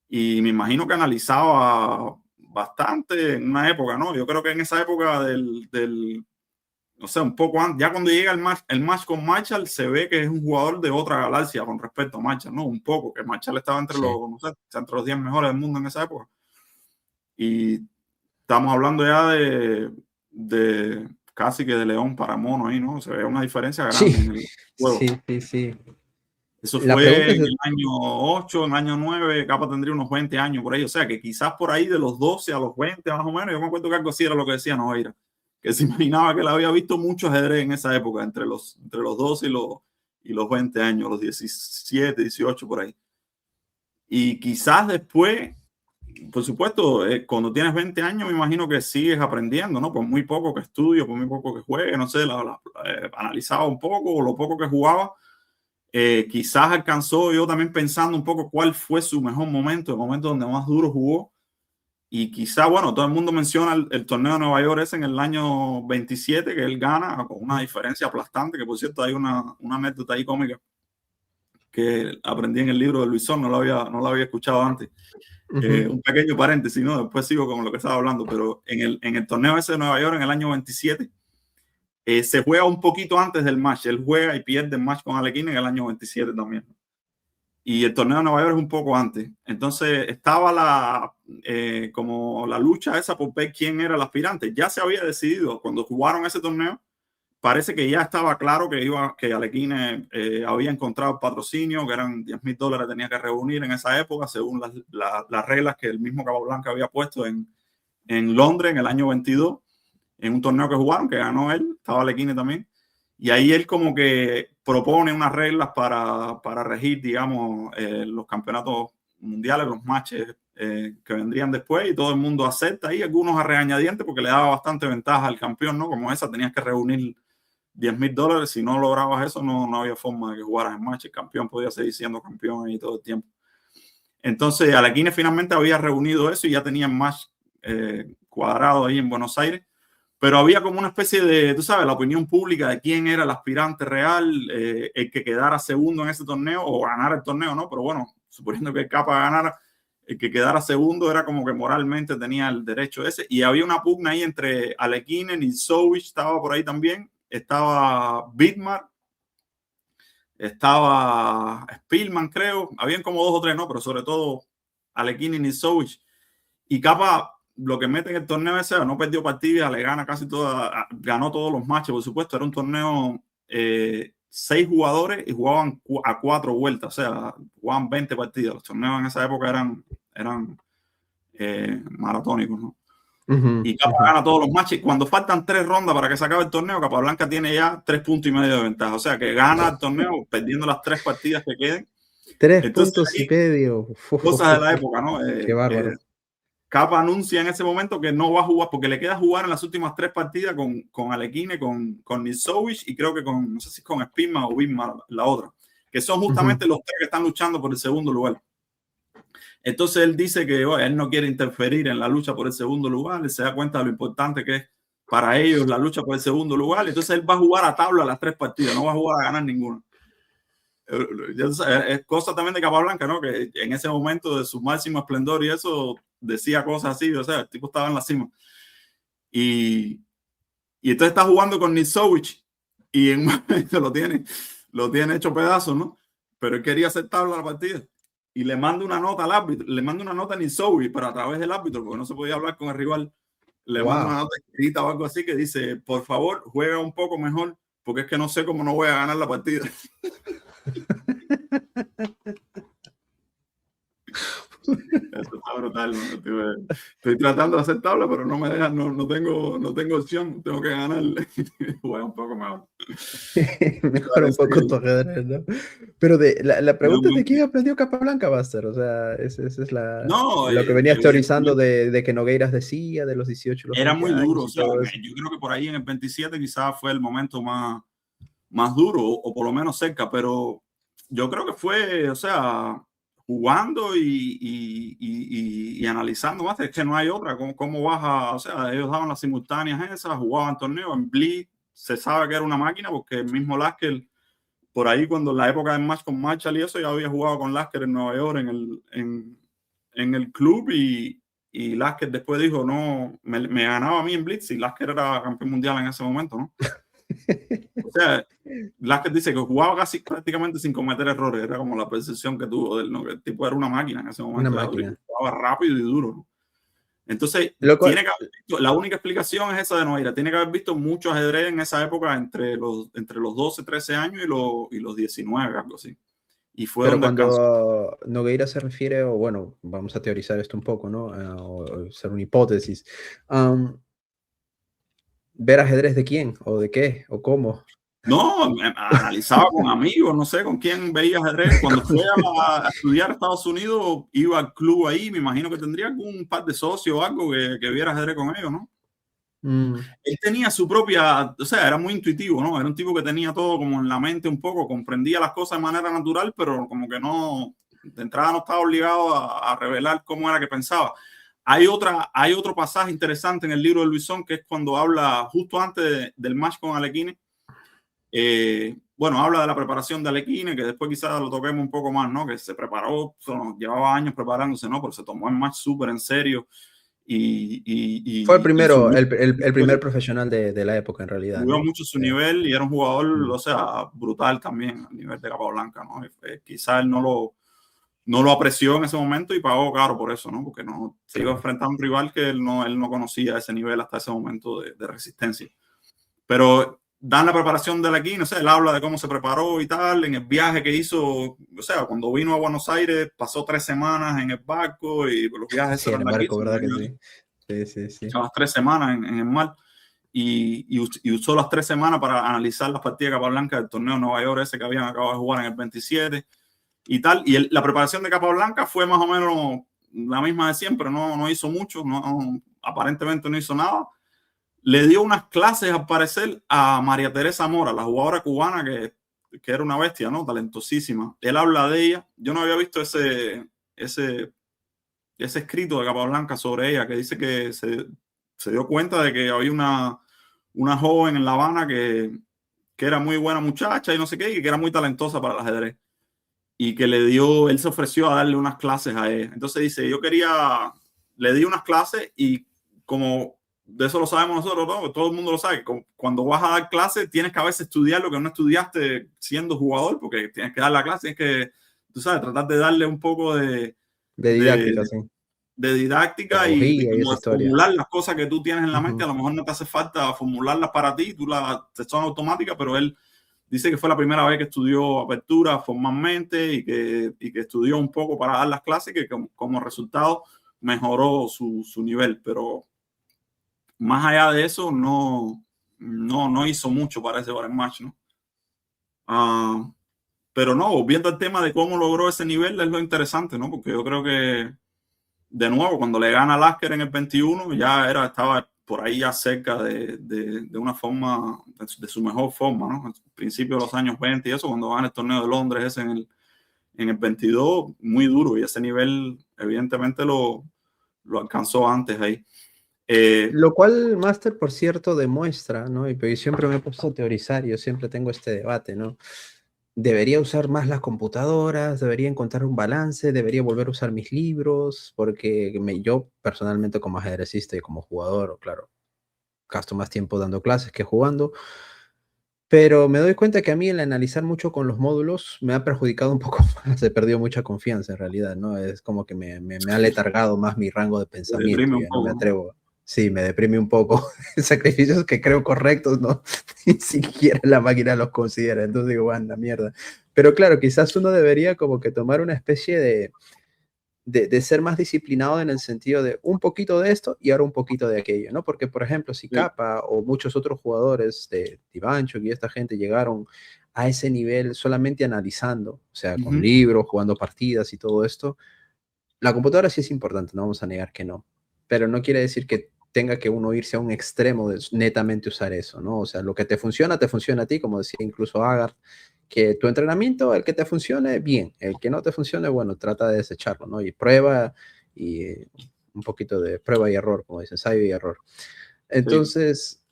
y me imagino que analizaba bastante en una época, ¿no? Yo creo que en esa época no sé, un poco antes, ya cuando llega el match con Marshall, se ve que es un jugador de otra galaxia con respecto a Marshall, ¿no? Un poco, que Marshall estaba entre sí. los, no sé, entre los 10 mejores del mundo en esa época. Y estamos hablando ya de casi que de león para mono ahí, ¿no? Se ve una diferencia grande en Sí, el juego. sí, sí, sí. Eso La fue pregunta en es, el año 8, en el año 9, Capa tendría unos 20 años por ahí. O sea, que quizás por ahí de los 12 a los 20 más o menos, yo me acuerdo que algo así era lo que decía Nogueira, que se imaginaba que él había visto mucho ajedrez en esa época, entre los 12 y los 20 años, los 17, 18 por ahí. Y quizás después, por supuesto, cuando tienes 20 años, me imagino que sigues aprendiendo, ¿no? Por muy poco que estudio, por muy poco que juegue, no sé, analizaba un poco o lo poco que jugaba. Quizás alcanzó yo también pensando un poco cuál fue su mejor momento, el momento donde más duro jugó. Y quizás, bueno, todo el mundo menciona el torneo de Nueva York ese en el año 27 que él gana con una diferencia aplastante, que por cierto hay una anécdota ahí cómica que aprendí en el libro de Luisón, no lo había escuchado antes. ujú, Un pequeño paréntesis, ¿no? Después sigo con lo que estaba hablando, pero en el torneo ese de Nueva York en el año 27 se juega un poquito antes del match. Él juega y pierde el match con Alekhine en el año 27 también. Y el torneo de Nueva York es un poco antes. Entonces estaba como la lucha esa por ver quién era el aspirante. Ya se había decidido cuando jugaron ese torneo. Parece que ya estaba claro que Alekhine había encontrado el patrocinio, que eran $10,000 tenía que reunir en esa época, según las reglas que el mismo Capablanca había puesto en Londres en el año 22, en un torneo que jugaron, que ganó él, estaba Alekhine también. Y ahí él como que propone unas reglas para regir, digamos, los campeonatos mundiales, los matches que vendrían después, y todo el mundo acepta, y algunos a regañadientes porque le daba bastante ventaja al campeón, ¿no? Como esa, tenías que reunir $10,000. Si no lograbas eso, no había forma de que jugaras en match. El campeón podía seguir siendo campeón ahí todo el tiempo. Entonces, Alekhine finalmente había reunido eso y ya tenía match cuadrado ahí en Buenos Aires. Pero había como una especie de, tú sabes, la opinión pública de quién era el aspirante real, el que quedara segundo en ese torneo o ganara el torneo, ¿no? Pero bueno, suponiendo que el Capa ganara, el que quedara segundo era como que moralmente tenía el derecho ese. Y había una pugna ahí entre Alekhine, Nilsovich estaba por ahí también, estaba Vidmar, estaba Spielman, creo. Habían como dos o tres, ¿no? Pero sobre todo Alekhine y Nilsovich. Y Capa lo que mete en el torneo ese, no perdió partida, le gana casi toda, ganó todos los matches, por supuesto. Era un torneo 6 jugadores y jugaban a 4 vueltas, o sea, jugaban 20 partidas. Los torneos en esa época eran maratónicos, ¿no? ujú, Y Capa ujú. gana todos los matches. Cuando faltan 3 rondas para que se acabe el torneo, Capablanca tiene ya 3,5 puntos de ventaja. O sea, que gana el torneo perdiendo las 3 partidas que queden. Tres Entonces, puntos y ahí, medio. cosas de la época, ¿no? Qué bárbaro. Capa anuncia en ese momento que no va a jugar porque le queda jugar en las últimas 3 partidas con Alekhine, con Nilsovich y creo que no sé si con Spielman o Widmar, la otra, que son justamente Ujú, los 3 que están luchando por el segundo lugar. Entonces él dice que él no quiere interferir en la lucha por el segundo lugar, él se da cuenta de lo importante que es para ellos la lucha por el segundo lugar. Entonces él va a jugar a tabla las 3 partidas, no va a jugar a ganar ninguna. Es cosa también de Capablanca, ¿no? Que en ese momento de su máximo esplendor y eso decía cosas así, o sea, el tipo estaba en la cima. Y entonces está jugando con Nisovich y en un momento lo tiene hecho pedazos, ¿no? Pero él quería hacer tabla la partida y le manda una nota al árbitro, le manda una nota a Nisovich, pero a través del árbitro, porque no se podía hablar con el rival. Le manda una nota escrita o algo así que dice, por favor, juega un poco mejor, porque es que no sé cómo no voy a ganar la partida. Eso está brutal, ¿no? Estoy tratando de hacer tabla, pero no me dejan, no tengo opción, tengo que ganar. Juega un poco mejor. Mejora un poco tu ajedrez, ¿no? Pero la pregunta es de quién aprendió Capablanca, Buster. O sea, esa es lo que venías teorizando de que Nogueiras decía, de los 18 los era 20 muy duro. O sea, yo creo que por ahí en el 27 quizás fue el momento más duro, o por lo menos cerca, pero yo creo que fue, o sea, jugando y analizando más, es que no hay otra, cómo baja, o sea, ellos daban las simultáneas esas, jugaban torneos, en Blitz se sabe que era una máquina, porque el mismo Lasker, por ahí cuando en la época de match con Marshall y eso, ya había jugado con Lasker en Nueva York en el club, y Lasker después dijo, no, me ganaba a mí en Blitz, y Lasker era campeón mundial en ese momento, ¿no? O sea, Lasker dice que jugaba casi prácticamente sin cometer errores. Era como la percepción que tuvo de él, ¿no? Que el tipo era una máquina en ese momento. una máquina. Jugaba rápido y duro, ¿no? Entonces, la única explicación es esa de Nogueira. Tiene que haber visto mucho ajedrez en esa época entre los 12, 13 años y los 19, algo así. Y fue pero donde cuando Nogueira se refiere, o bueno, vamos a teorizar esto un poco, ¿no? O hacer una hipótesis. ¿Ver ajedrez de quién? ¿O de qué? ¿O cómo? No, analizaba con amigos, no sé con quién veía ajedrez. Cuando fue a estudiar a Estados Unidos, iba al club ahí, me imagino que tendría algún par de socios o algo que viera ajedrez con ellos, ¿no? Él tenía su propia, o sea, era muy intuitivo, ¿no? Era un tipo que tenía todo como en la mente un poco, comprendía las cosas de manera natural, pero como que no, de entrada no estaba obligado a revelar cómo era que pensaba. Hay otro pasaje interesante en el libro de Luisón, que es cuando habla justo antes del match con Alekhine. Bueno, habla de la preparación de Alekhine, que después quizás lo toquemos un poco más, ¿no? Que se preparó, llevaba años preparándose, ¿no? Pero se tomó el match súper en serio. Fue el primero, el primer profesional de la época, en realidad. Subió mucho su nivel y era un jugador, o sea, brutal también a nivel de Capablanca, ¿no? Quizás él no lo apreció en ese momento y pagó caro por eso, ¿no? Porque no se iba a enfrentar a un rival que él no conocía a ese nivel hasta ese momento de resistencia. Pero dan la preparación de Alekhine, o sea, él habla de cómo se preparó y tal, en el viaje que hizo, o sea, cuando vino a Buenos Aires, pasó 3 semanas en el barco y los viajes sí, en el barco, ¿verdad que sí? Sí. Las 3 semanas en el mar y usó las 3 semanas para analizar las partidas de Capablanca del torneo de Nueva York, ese que habían acabado de jugar en el 27 y tal. Y la preparación de Capablanca fue más o menos la misma de siempre, no hizo mucho, aparentemente no hizo nada. Le dio unas clases, al parecer, a María Teresa Mora, la jugadora cubana que era una bestia, ¿no? Talentosísima. Él habla de ella. Yo no había visto ese escrito de Capablanca sobre ella, que dice que se dio cuenta de que había una joven en La Habana que era muy buena muchacha y no sé qué, y que era muy talentosa para el ajedrez. Y que él se ofreció a darle unas clases a ella. Entonces dice, le di unas clases y como de eso lo sabemos nosotros, ¿no? Todo el mundo lo sabe. Cuando vas a dar clases, tienes que a veces estudiar lo que no estudiaste siendo jugador, porque tienes que dar la clase, tienes que, tú sabes, tratar de darle un poco de didáctica, sí. De didáctica y como de formular las cosas que tú tienes en la mente. A lo mejor no te hace falta formularlas para ti, te son automáticas, pero él dice que fue la primera vez que estudió apertura formalmente y que estudió un poco para dar las clases y que como resultado mejoró su nivel, pero más allá de eso no hizo mucho, parece, para el match, ¿no? Pero no, volviendo al tema de cómo logró ese nivel, es lo interesante, ¿no? Porque yo creo que, de nuevo, cuando le gana a Lasker en el 21, ya estaba por ahí ya cerca de una forma, de su mejor forma, ¿no? Al principio de los años 20 y eso, cuando gana el torneo de Londres ese en el 22, muy duro, y ese nivel evidentemente lo alcanzó antes ahí. Lo cual, Master, por cierto, demuestra, ¿no? Y pues yo siempre me he puesto a teorizar, yo siempre tengo este debate, ¿no? Debería usar más las computadoras, debería encontrar un balance, debería volver a usar mis libros, porque yo personalmente como ajedrecista y como jugador, claro, gasto más tiempo dando clases que jugando, pero me doy cuenta que a mí el analizar mucho con los módulos me ha perjudicado un poco más, he perdido mucha confianza en realidad, ¿no? Es como que me ha letargado más mi rango de Te pensamiento, deprime un ya no me poco, ¿no? atrevo. Sí, me deprime un poco. Sacrificios que creo correctos, ¿no? Ni siquiera la máquina los considera, entonces digo, anda, mierda. Pero claro, quizás uno debería como que tomar una especie de ser más disciplinado en el sentido de un poquito de esto y ahora un poquito de aquello, ¿no? Porque, por ejemplo, si Sí. Capa o muchos otros jugadores de Divancho y esta gente llegaron a ese nivel solamente analizando, o sea, con Ujú. libros, jugando partidas y todo esto, la computadora sí es importante, no vamos a negar que no, pero no quiere decir que tenga que uno irse a un extremo de netamente usar eso, ¿no? O sea, lo que te funciona a ti, como decía incluso Agar, que tu entrenamiento, el que te funcione, bien, el que no te funcione, bueno, trata de desecharlo, ¿no? Y prueba y un poquito de prueba y error, como dicen, ensayo y error. Sí, Entonces,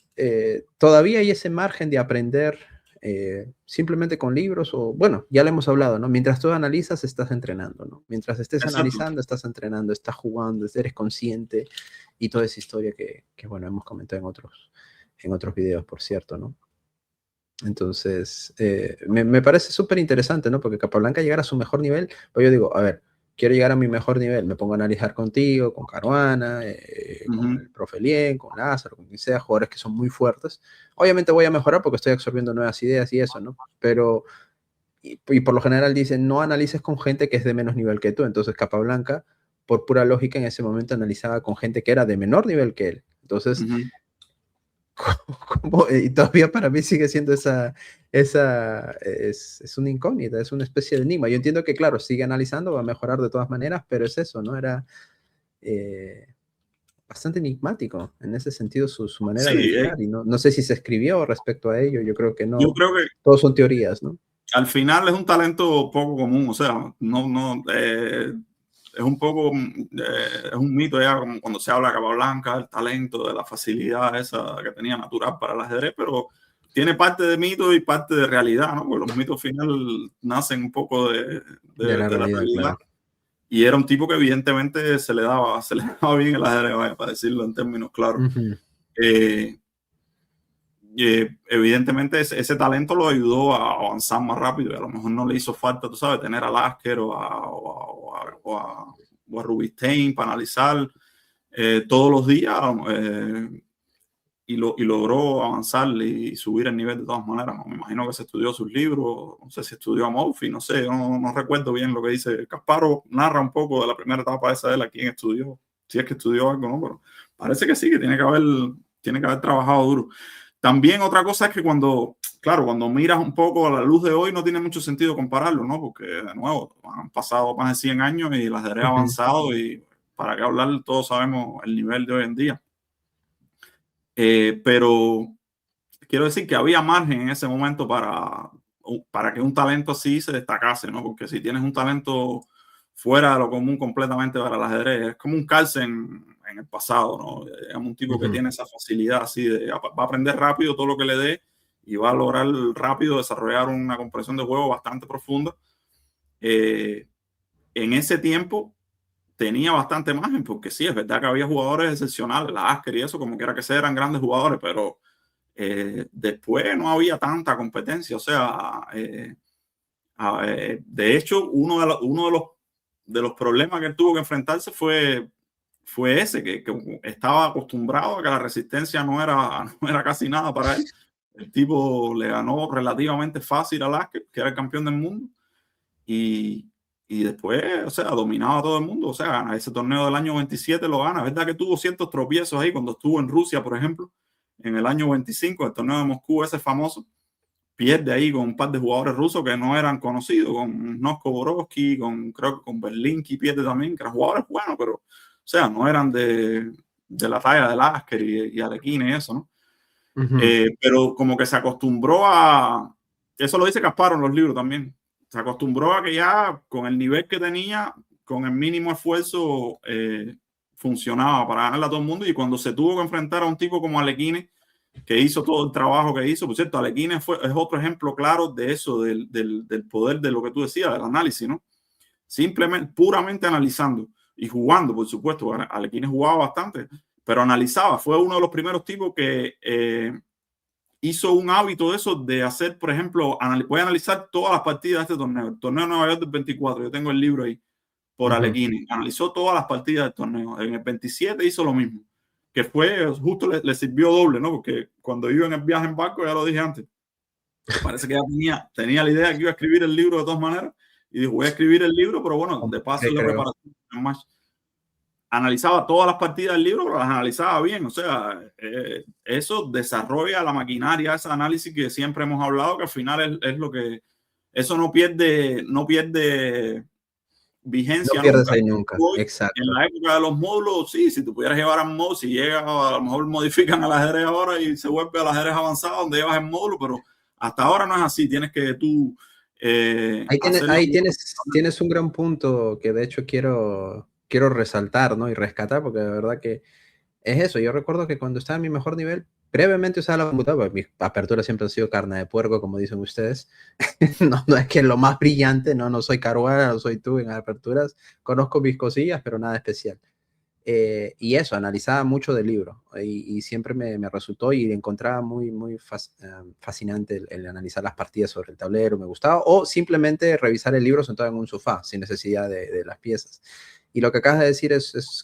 todavía hay ese margen de aprender simplemente con libros o, bueno, ya lo hemos hablado, ¿no? Mientras tú analizas, estás entrenando, ¿no? Mientras estés exacto. analizando, estás entrenando, estás jugando, eres consciente y toda esa historia que bueno, hemos comentado en otros videos, por cierto, ¿no? Entonces, me parece súper interesante, ¿no? Porque Capablanca llegar a su mejor nivel, pues yo digo, a ver, quiero llegar a mi mejor nivel, me pongo a analizar contigo, con Caruana, con Ujú. el profe Lien, con Lázaro, con quien sea, jugadores que son muy fuertes. Obviamente voy a mejorar porque estoy absorbiendo nuevas ideas y eso, ¿no? Pero, y por lo general dicen, no analices con gente que es de menos nivel que tú. Entonces, Capablanca, por pura lógica, en ese momento analizaba con gente que era de menor nivel que él. Entonces, Ujú. y todavía para mí sigue siendo es una incógnita, es una especie de enigma. Yo entiendo que, claro, sigue analizando, va a mejorar de todas maneras, pero es eso, ¿no? Era eh, bastante enigmático en ese sentido su manera de Sí, entrenar y no sé si se escribió respecto a ello, yo creo que yo no, creo que todos son teorías, ¿no? al final es un talento poco común, o sea, es un poco, es un mito ya como cuando se habla de Capablanca, el talento, de la facilidad esa que tenía natural para el ajedrez, pero tiene parte de mito y parte de realidad, ¿no? Porque los mitos al final nacen un poco De la de la realidad, realidad. claro. Y era un tipo que evidentemente se le daba bien el ajedrez, vaya, para decirlo en términos claros. Ujú, Eh, evidentemente ese talento lo ayudó a avanzar más rápido y a lo mejor no le hizo falta, tú sabes, tener a Lasker o a Rubinstein para analizar todos los días y logró avanzar y subir el nivel de todas maneras, ¿no? Me imagino que se estudió sus libros, no sé si estudió a Murphy, no sé, no recuerdo bien lo que dice. Kasparov narra un poco de la primera etapa esa de él, a quién estudió, si es que estudió algo, ¿no? Pero parece que sí, que tiene que haber trabajado duro. También otra cosa es que claro, cuando miras un poco a la luz de hoy no tiene mucho sentido compararlo, ¿no? Porque de nuevo, han pasado más de 100 años y el ajedrez ha ujú, avanzado y para qué hablar, todos sabemos el nivel de hoy en día. Pero quiero decir que había margen en ese momento para que un talento así se destacase, ¿no? Porque si tienes un talento fuera de lo común completamente para el ajedrez, es como un Carlsen en el pasado, ¿no? Es un tipo que ujú. tiene esa facilidad así va a aprender rápido todo lo que le dé y va a lograr rápido desarrollar una comprensión de juego bastante profunda. Eh, en ese tiempo tenía bastante margen, porque sí, es verdad que había jugadores excepcionales, la Asker y eso, como quiera que sea, eran grandes jugadores, pero después no había tanta competencia. O sea, de hecho, uno de los problemas que él tuvo que enfrentarse fue ese, que estaba acostumbrado a que la resistencia no era casi nada para él. El tipo le ganó relativamente fácil a Lasker, que era el campeón del mundo, y, y después, o sea, dominaba a todo el mundo. O sea, gana ese torneo del año 27, lo gana. Es verdad que tuvo ciertos tropiezos ahí cuando estuvo en Rusia, por ejemplo, en el año 25, el torneo de Moscú, ese famoso. Pierde ahí con un par de jugadores rusos que no eran conocidos, con Nosko Borowski, creo que con Berlinki pierde también, que eran jugadores buenos, pero, o sea, no eran de la talla de Lasker y Alekhine y eso, ¿no? Ujú. Pero como que se acostumbró eso lo dice Kasparov en los libros también, se acostumbró a que ya con el nivel que tenía, con el mínimo esfuerzo, funcionaba para ganarle a todo el mundo, y cuando se tuvo que enfrentar a un tipo como Alekhine, que hizo todo el trabajo que hizo, por cierto, Alekhine es otro ejemplo claro de eso, del poder de lo que tú decías, del análisis, ¿no? Simplemente, puramente analizando y jugando, por supuesto. Alekhine jugaba bastante, pero analizaba. Fue uno de los primeros tipos que hizo un hábito de eso, de hacer, por ejemplo, voy a analizar todas las partidas de este torneo. El torneo de Nueva York del 24, yo tengo el libro ahí, por Alekhine. Analizó todas las partidas del torneo. En el 27 hizo lo mismo, que fue justo, le sirvió doble, ¿no? Porque cuando iba en el viaje en barco, ya lo dije antes, parece que ya tenía la idea que iba a escribir el libro de todas maneras, y dijo, voy a escribir el libro, pero bueno, de paso de preparación más. Analizaba todas las partidas del libro, pero las analizaba bien. O sea, eso desarrolla la maquinaria, ese análisis que siempre hemos hablado, que al final es lo que... Eso no pierde vigencia. No pierdes ahí nunca. Hoy, Exacto. en la época de los módulos, sí, si tú pudieras llevar a un módulo, si llega, a lo mejor modifican al ajedrez ahora y se vuelve al ajedrez avanzado donde llevas el módulo, pero hasta ahora no es así. Tienes que tú... ahí tienes un gran punto que de hecho quiero resaltar, ¿no? Y rescatar, porque de verdad que es eso. Yo recuerdo que cuando estaba en mi mejor nivel, brevemente usaba la computadora, mis aperturas siempre han sido carne de puerco, como dicen ustedes. no es que lo más brillante, no soy Caruana, no soy tú en aperturas, conozco mis cosillas, pero nada especial. Y eso, analizaba mucho del libro y siempre me resultó y encontraba muy fascinante el analizar las partidas sobre el tablero, me gustaba, o simplemente revisar el libro sentado en un sofá sin necesidad de las piezas. Y lo que acabas de decir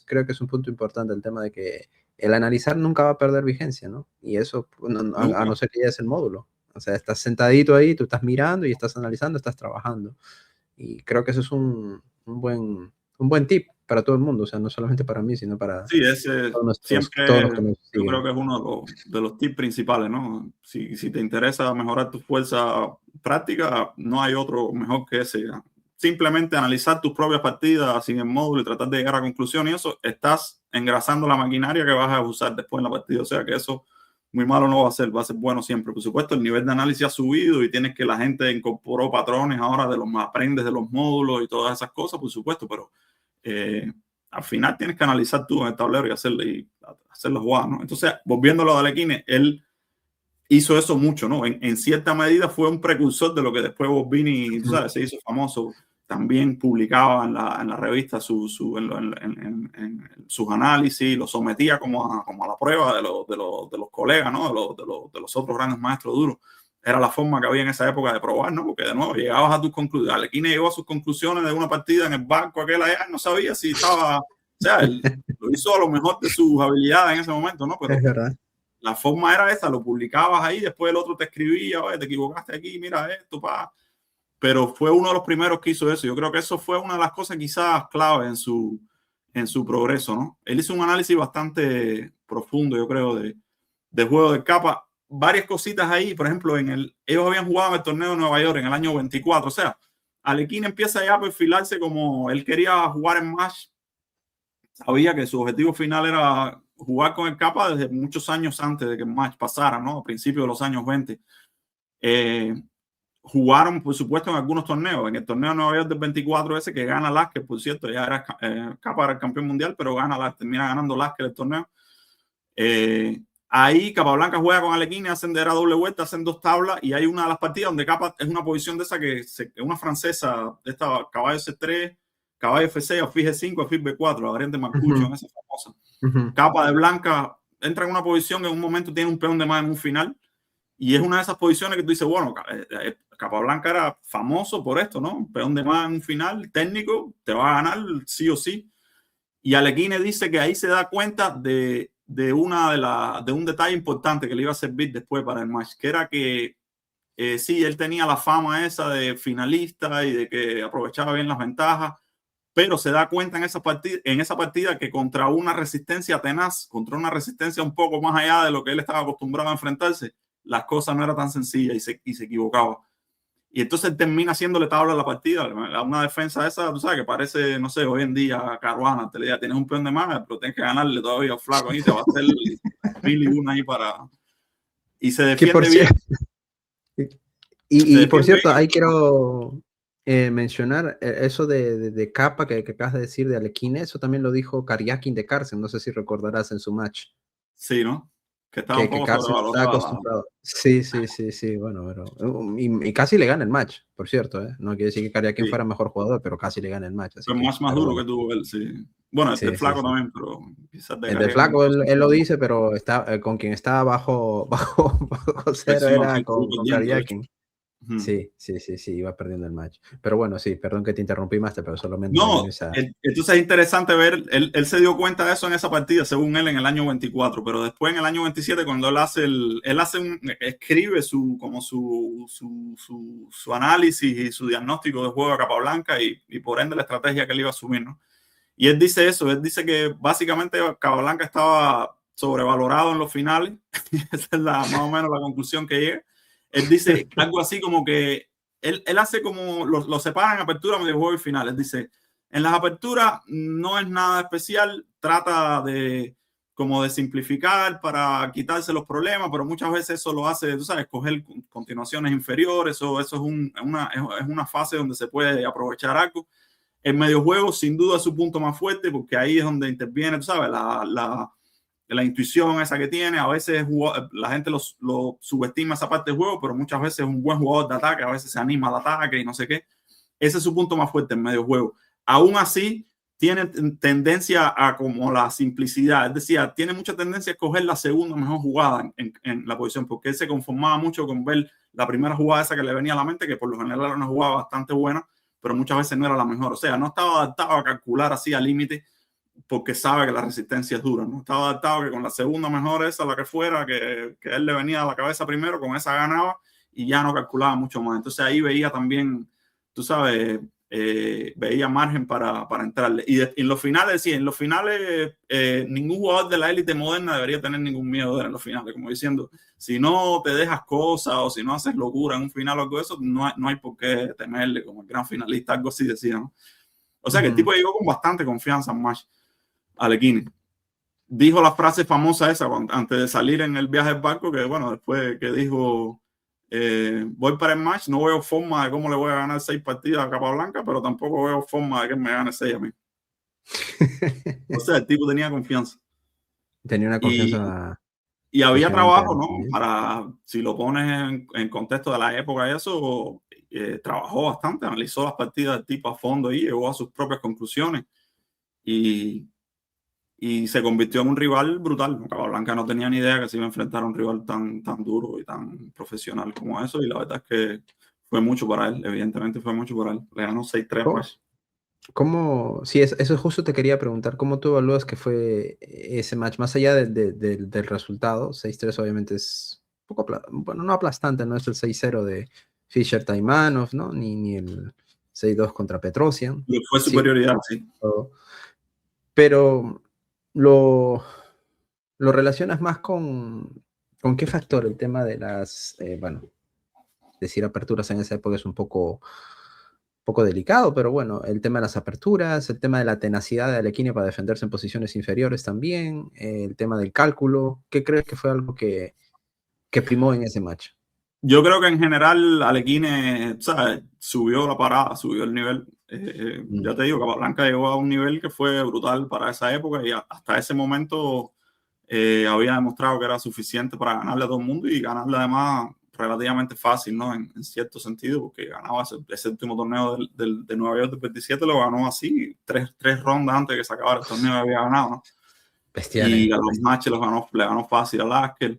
creo que es un punto importante, el tema de que el analizar nunca va a perder vigencia, ¿no? Y eso, a no ser que ya es el módulo. O sea, estás sentadito ahí, tú estás mirando y estás analizando, estás trabajando. Y creo que eso es un buen tip para todo el mundo, o sea, no solamente para mí, sino para todos los que nos siguen. Yo creo que es uno de los tips principales, ¿no? Si te interesa mejorar tu fuerza práctica, no hay otro mejor que ese. Simplemente analizar tus propias partidas sin el módulo y tratar de llegar a conclusiones, y eso, estás engrasando la maquinaria que vas a usar después en la partida. O sea que eso muy malo no va a ser bueno siempre. Por supuesto, el nivel de análisis ha subido y tienes que la gente incorporó patrones ahora aprendes de los módulos y todas esas cosas, por supuesto, pero al final tienes que analizar tú en el tablero y hacerlo jugar, ¿no? Entonces, volviendo a lo de Alekhine, él hizo eso mucho, ¿no? En cierta medida fue un precursor de lo que después Bobini, ¿sabes? Se hizo famoso. También publicaba en la revista sus análisis, lo sometía como a la prueba de los colegas, ¿no? De los otros grandes maestros duros. Era la forma que había en esa época de probar, ¿no? Porque de nuevo llegabas a tus conclusiones. Alekhine llegó a sus conclusiones de una partida en el barco aquel allá, no sabía si estaba... O sea, él lo hizo a lo mejor de sus habilidades en ese momento, ¿no? Pero es verdad. La forma era esa, lo publicabas ahí, después el otro te escribía, oye, te equivocaste aquí, mira esto, pa. Pero fue uno de los primeros que hizo eso. Yo creo que eso fue una de las cosas quizás clave en su progreso, ¿no? Él hizo un análisis bastante profundo, yo creo, de juego de capa. Varias cositas ahí, por ejemplo, ellos habían jugado en el torneo de Nueva York en el año 24. O sea, Alekhine empieza ya a perfilarse como él quería jugar en match. Sabía que su objetivo final era jugar con el capa desde muchos años antes de que el match pasara, ¿no? A principios de los años 20. Jugaron, por supuesto, en algunos torneos. En el torneo de Nueva York del 24 ese que gana Lasker, por cierto, ya era Capa era el campeón mundial, pero termina ganando Lasker el torneo. Ahí Capablanca juega con Alekhine, hacen de doble vuelta, hacen 2 tablas, y hay una de las partidas donde Capa es una posición de esa que es una francesa, de esta caballo C3, caballo F6, alfil G5, alfil B4, la variante Marcucho, esa famosa. Capa de blanca entra en una posición que en un momento tiene un peón de más en un final, y es una de esas posiciones que tú dices, bueno, Capablanca era famoso por esto, ¿no? Un peón de más en un final técnico, te va a ganar sí o sí. Y Alekhine dice que ahí se da cuenta de un detalle importante que le iba a servir después para el match, que era que sí, él tenía la fama esa de finalista y de que aprovechaba bien las ventajas, pero se da cuenta en esa partida que contra una resistencia tenaz, contra una resistencia un poco más allá de lo que él estaba acostumbrado a enfrentarse, las cosas no eran tan sencillas y se equivocaba. Y entonces termina haciéndole tabla a la partida, una defensa esa, tú sabes, que parece, no sé, hoy en día Caruana, tienes un peón de más, pero tienes que ganarle todavía al flaco ahí, te va a hacer 1001 ahí para... Y se defiende bien. Y por cierto, ahí quiero mencionar eso de capa que acabas de decir de Alekhine, eso también lo dijo Karyakin de Carson, no sé si recordarás en su match. Sí, ¿no? Que estaba un Que poco Carson está sobrevalorada. acostumbrado. Sí, sí, sí, sí, bueno, pero, y casi le gana el match, por cierto, ¿eh? No quiere decir que Karyakin Sí, fuera mejor jugador, pero casi le gana el match, así fue que, más pero duro que bueno, tuvo él, sí. Bueno, el sí, sí, flaco sí. también, pero quizás de El del Karyakin flaco, él lo más dice, pero está, con quien estaba bajo cero encima, era sí, estuvo con perdiendo, de hecho. Karyakin. Ujú. Sí, sí, sí, sí, iba perdiendo el match. Pero bueno, sí, perdón que te interrumpí, Master, pero solamente me vino No, esa. entonces es interesante ver, él se dio cuenta de eso en esa partida, según él, en el año 24, pero después en el año 27, cuando escribe su análisis y su diagnóstico de juego de Capablanca y por ende la estrategia que él iba a asumir, ¿no? Y él dice eso, él dice que básicamente Capablanca estaba sobrevalorado en los finales, esa es más o menos la conclusión que llega. Él dice algo así como que él hace como lo separa en apertura, medio juego y final. Él dice, en las aperturas no es nada especial, trata de como de simplificar para quitarse los problemas, pero muchas veces eso lo hace, tú sabes, coger continuaciones inferiores, eso es una fase donde se puede aprovechar algo. El mediojuego sin duda es su punto más fuerte porque ahí es donde interviene, tú sabes, la intuición esa que tiene. A veces la gente lo subestima esa parte del juego, pero muchas veces es un buen jugador de ataque, a veces se anima al ataque y no sé qué. Ese es su punto más fuerte en medio juego. Aún así, tiene tendencia a como la simplicidad, es decir, tiene mucha tendencia a escoger la segunda mejor jugada en la posición, porque él se conformaba mucho con ver la primera jugada esa que le venía a la mente, que por lo general era una jugada bastante buena, pero muchas veces no era la mejor. O sea, no estaba adaptado a calcular así al límite porque sabe que la resistencia es dura, ¿no? Estaba adaptado que con la segunda mejor, esa, la que fuera, que él le venía a la cabeza primero, con esa ganaba y ya no calculaba mucho más. Entonces ahí veía también, tú sabes, veía margen para entrarle. Y en los finales, sí, en los finales ningún jugador de la élite moderna debería tener ningún miedo en los finales, como diciendo, si no te dejas cosas o si no haces locura en un final o algo de eso, no hay por qué temerle como el gran finalista, algo así decía, ¿no? O sea que el tipo llegó con bastante confianza en match. Alekhine dijo la frase famosa esa antes de salir en el viaje del barco, que bueno, después que dijo voy para el match, no veo forma de cómo le voy a ganar 6 partidas a Capablanca, pero tampoco veo forma de que me gane 6 a mí. O sea, el tipo tenía confianza. Tenía una Y, confianza y había impresionante. trabajo, ¿no? Para, si lo pones en contexto de la época y eso, trabajó bastante, analizó las partidas del tipo a fondo y llegó a sus propias conclusiones. Y se convirtió en un rival brutal. Capablanca no tenía ni idea que se iba a enfrentar a un rival tan duro y tan profesional como eso, y la verdad es que fue mucho para él, evidentemente fue mucho para él. Le ganó 6-3 ¿Cómo? más. Sí, eso justo te quería preguntar, ¿cómo tú evalúas que fue ese match? Más allá del resultado, 6-3 obviamente es un poco, bueno, no aplastante, no es el 6-0 de Fischer Taimanov, ¿no? Ni el 6-2 contra Petrosian. Fue Sí, superioridad, sí. pero lo, lo relacionas más con qué factor, el tema de las, bueno, decir aperturas en esa época es un poco delicado, pero bueno, el tema de las aperturas, el tema de la tenacidad de Alekhine para defenderse en posiciones inferiores también, el tema del cálculo, ¿qué crees que fue algo que primó en ese match? Yo creo que en general Alekhine, ¿sabes? Subió la parada, subió el nivel. Mm. Ya te digo, Capablanca llegó a un nivel que fue brutal para esa época y hasta ese momento había demostrado que era suficiente para ganarle a todo el mundo y ganarle además relativamente fácil, ¿no? En cierto sentido, porque ganaba ese último torneo de Nueva York del 27, lo ganó así, tres rondas antes de que se acabara el torneo había ganado, ¿no? Bestial, Y ¿eh? a los matches le ganó fácil a Lasker.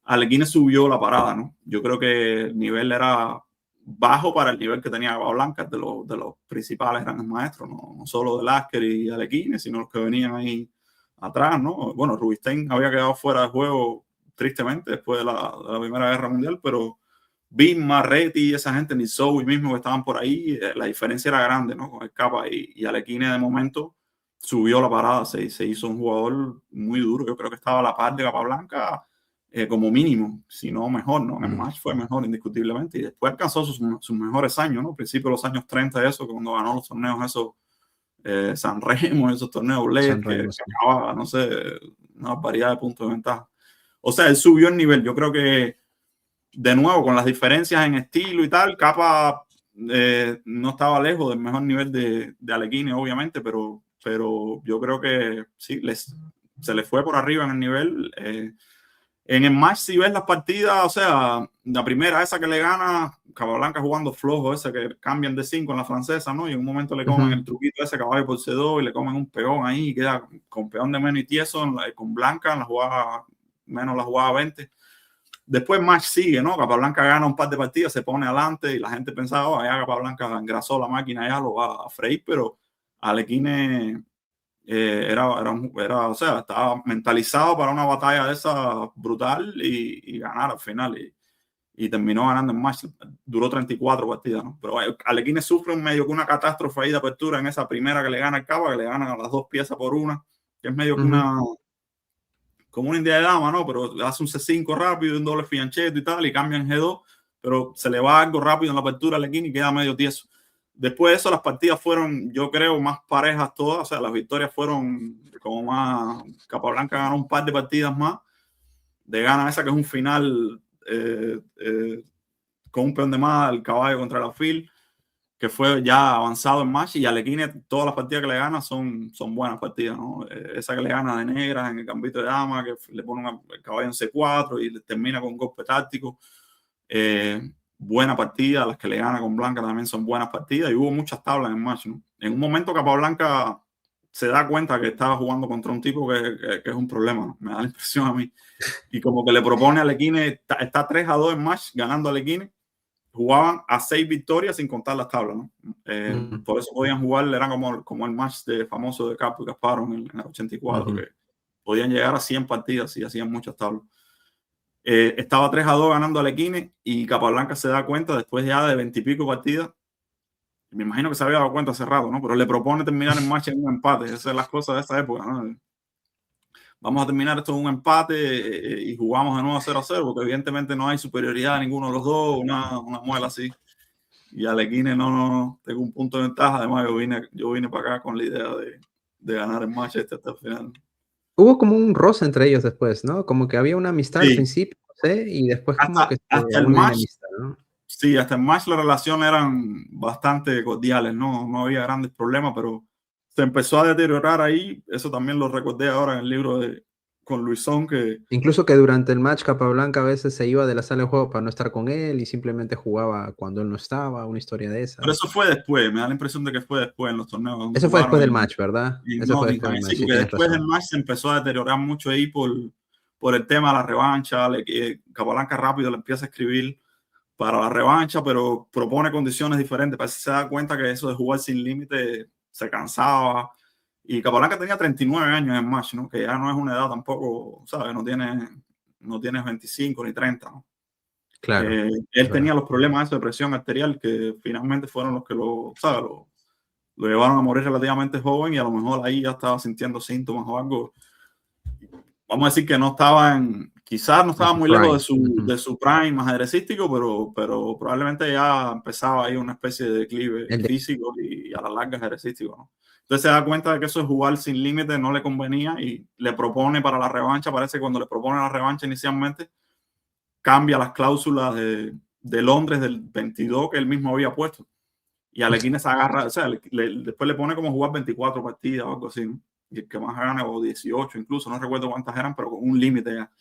Alekhine subió la parada, ¿no? Yo creo que el nivel era bajo para el nivel que tenía Capablanca, de los principales grandes maestros, no solo de Lasker y Alekhine, sino los que venían ahí atrás, ¿no? Bueno, Rubinstein había quedado fuera de juego tristemente después de la Primera Guerra Mundial, pero Bim, Marretti, esa gente, ni Zoe mismo que estaban por ahí, la diferencia era grande, ¿no? Con el Capa y Alekhine de momento subió la parada, se hizo un jugador muy duro. Yo creo que estaba a la par de Capablanca como mínimo, si no mejor, ¿no? En el match fue mejor indiscutiblemente y después alcanzó sus mejores años, ¿no? Al principio de los años 30 eso, cuando ganó los torneos esos San Remo, esos torneos Bled, San que Ramos. acababa, no sé, una variedad de puntos de ventaja. O sea, él subió el nivel. Yo creo que, de nuevo, con las diferencias en estilo y tal, Capa no estaba lejos del mejor nivel de Alekhine, obviamente, pero yo creo que sí, se le fue por arriba en el nivel. En el match, si ves las partidas, o sea, la primera, esa que le gana, Capablanca jugando flojo, ese que cambian de 5 en la francesa, ¿no? Y en un momento le comen el truquito ese caballo por C2 y le comen un peón ahí y queda con peón de menos y tieso con Blanca en la jugada, menos la jugada 20. Después match sigue, ¿no? Capablanca gana un par de partidas, se pone adelante y la gente pensaba, oh, ya Capablanca engrasó la máquina, ya lo va a freír, pero Alekhine o sea, estaba mentalizado para una batalla de esa brutal y ganar al final. Y terminó ganando en match. Duró 34 partidas, ¿no? Pero Alekhine sufre un medio que una catástrofe ahí de apertura en esa primera que le gana al Cabo, que le ganan a las 2 piezas por una, que es medio que como una India de dama, ¿no? Pero hace un C5 rápido, un doble fianchetto y tal, y cambia en G2, pero se le va algo rápido en la apertura a Alekhine y queda medio tieso. Después de eso, las partidas fueron, yo creo, más parejas todas. O sea, las victorias fueron como más. Capablanca ganó un par de partidas más. De gana esa que es un final con un peón de más, el caballo contra la fil, que fue ya avanzado en match. Y Alekhine, todas las partidas que le gana son buenas partidas, ¿no? Esa que le gana de negras en el gambito de dama, que le pone el caballo en C4 y le termina con un golpe táctico. Buena partida, las que le gana con Blanca también son buenas partidas y hubo muchas tablas en el match, ¿no? En un momento Capablanca se da cuenta que estaba jugando contra un tipo que es un problema, ¿no? Me da la impresión a mí. Y como que le propone a Alekhine, está 3-2 en match, ganando a Alekhine. Jugaban a 6 victorias sin contar las tablas, ¿no? Por eso podían jugar, era como el match famoso de Capo y Kasparov en el 84, que podían llegar a 100 partidas y hacían muchas tablas. Estaba 3-2 ganando a Alekhine y Capablanca se da cuenta después ya de 20 y pico partidas. Me imagino que se había dado cuenta hace rato, ¿no? Pero le propone terminar el match en un empate. Esas son las cosas de esa época, ¿no? Vamos a terminar esto en un empate y jugamos de nuevo 0-0, porque evidentemente no hay superioridad de ninguno de los dos, una muela así. Y Alekhine no, tengo un punto de ventaja. Además, yo vine para acá con la idea de ganar el match hasta el final. Hubo como un roce entre ellos después, ¿no? Como que había una amistad al Sí. principio, ¿sí? Y después como que hasta el una match, enemistad, ¿no? sí, hasta el match las relaciones eran bastante cordiales, no había grandes problemas, pero se empezó a deteriorar ahí. Eso también lo recordé ahora en el libro con Luisón, que Incluso que durante el match Capablanca a veces se iba de la sala de juego para no estar con él y simplemente jugaba cuando él no estaba, una historia de pero esas. eso fue después, me da la impresión de que fue después en los torneos donde Eso fue después jugaron del match, ¿verdad? Eso No, fue después del sí, match, sí, porque tienes después del razón. match se empezó a deteriorar mucho ahí por el tema de la revancha. Capablanca rápido le empieza a escribir para la revancha, pero propone condiciones diferentes. Parece que se da cuenta que eso de jugar sin límite se cansaba. Y Capablanca tenía 39 años en match, ¿no? Que ya no es una edad tampoco, ¿sabes? No tiene 25 ni 30, ¿no? Claro, Él es tenía verdad. los problemas de presión arterial que finalmente fueron los que ¿sabes? Lo llevaron a morir relativamente joven y a lo mejor ahí ya estaba sintiendo síntomas o algo. Vamos a decir que quizás no En estaba su muy lejos prime. de su prime más ajedrecístico, pero probablemente ya empezaba ahí una especie de declive El de- físico y a la larga ajedrecístico, ¿no? Entonces se da cuenta de que eso de jugar sin límite no le convenía y le propone para la revancha. Parece que cuando le propone la revancha inicialmente, cambia las cláusulas de Londres del 22 que él mismo había puesto. Y Alekhine se agarra, o sea, después le pone como jugar 24 partidas o algo así, ¿no? Y el que más gana, o 18 incluso, no recuerdo cuántas eran, pero con un límite ya.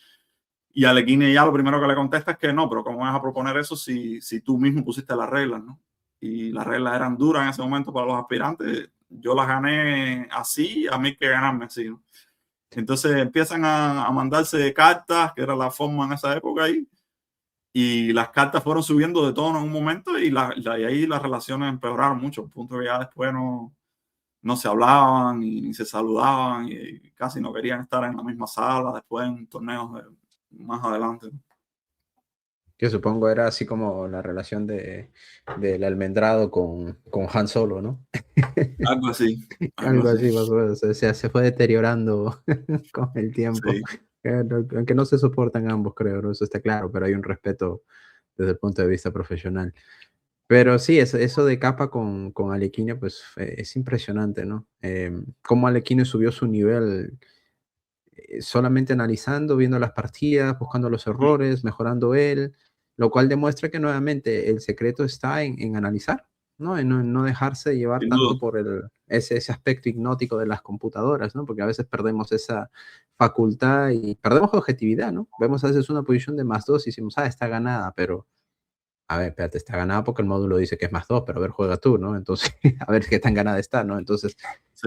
Y Alekhine ya lo primero que le contesta es que no, pero ¿cómo vas a proponer eso si tú mismo pusiste las reglas, ¿no? Y las reglas eran duras en ese momento para los aspirantes. Yo las gané así, a mí que ganarme así, ¿no? Entonces empiezan a mandarse cartas, que era la forma en esa época ahí, y las cartas fueron subiendo de tono en un momento y ahí las relaciones empeoraron mucho, al punto que ya después no se hablaban y ni se saludaban y casi no querían estar en la misma sala después en torneos más adelante. Que supongo era así como la relación del Almendrado con Han Solo, ¿no? Algo así, algo Algo así. así, más o menos. O sea, se fue deteriorando con el tiempo. Sí, Aunque no se soportan ambos, creo, ¿no? Eso está claro, pero hay un respeto desde el punto de vista profesional. Pero sí, eso de Capa con Alekhine, pues es impresionante, ¿no? Cómo Alekhine subió su nivel solamente analizando, viendo las partidas, buscando los errores, mejorando él. lo cual demuestra que nuevamente el secreto está en analizar, ¿no? En no dejarse llevar sin tanto duda. por ese aspecto hipnótico de las computadoras, ¿no? Porque a veces perdemos esa facultad y perdemos objetividad, ¿no? Vemos a veces una posición de +2 y decimos, está ganada, pero a ver, espérate, está ganada porque el módulo dice que es +2, pero a ver, juega tú, ¿no? Entonces, a ver qué tan ganada está, ¿no? Entonces,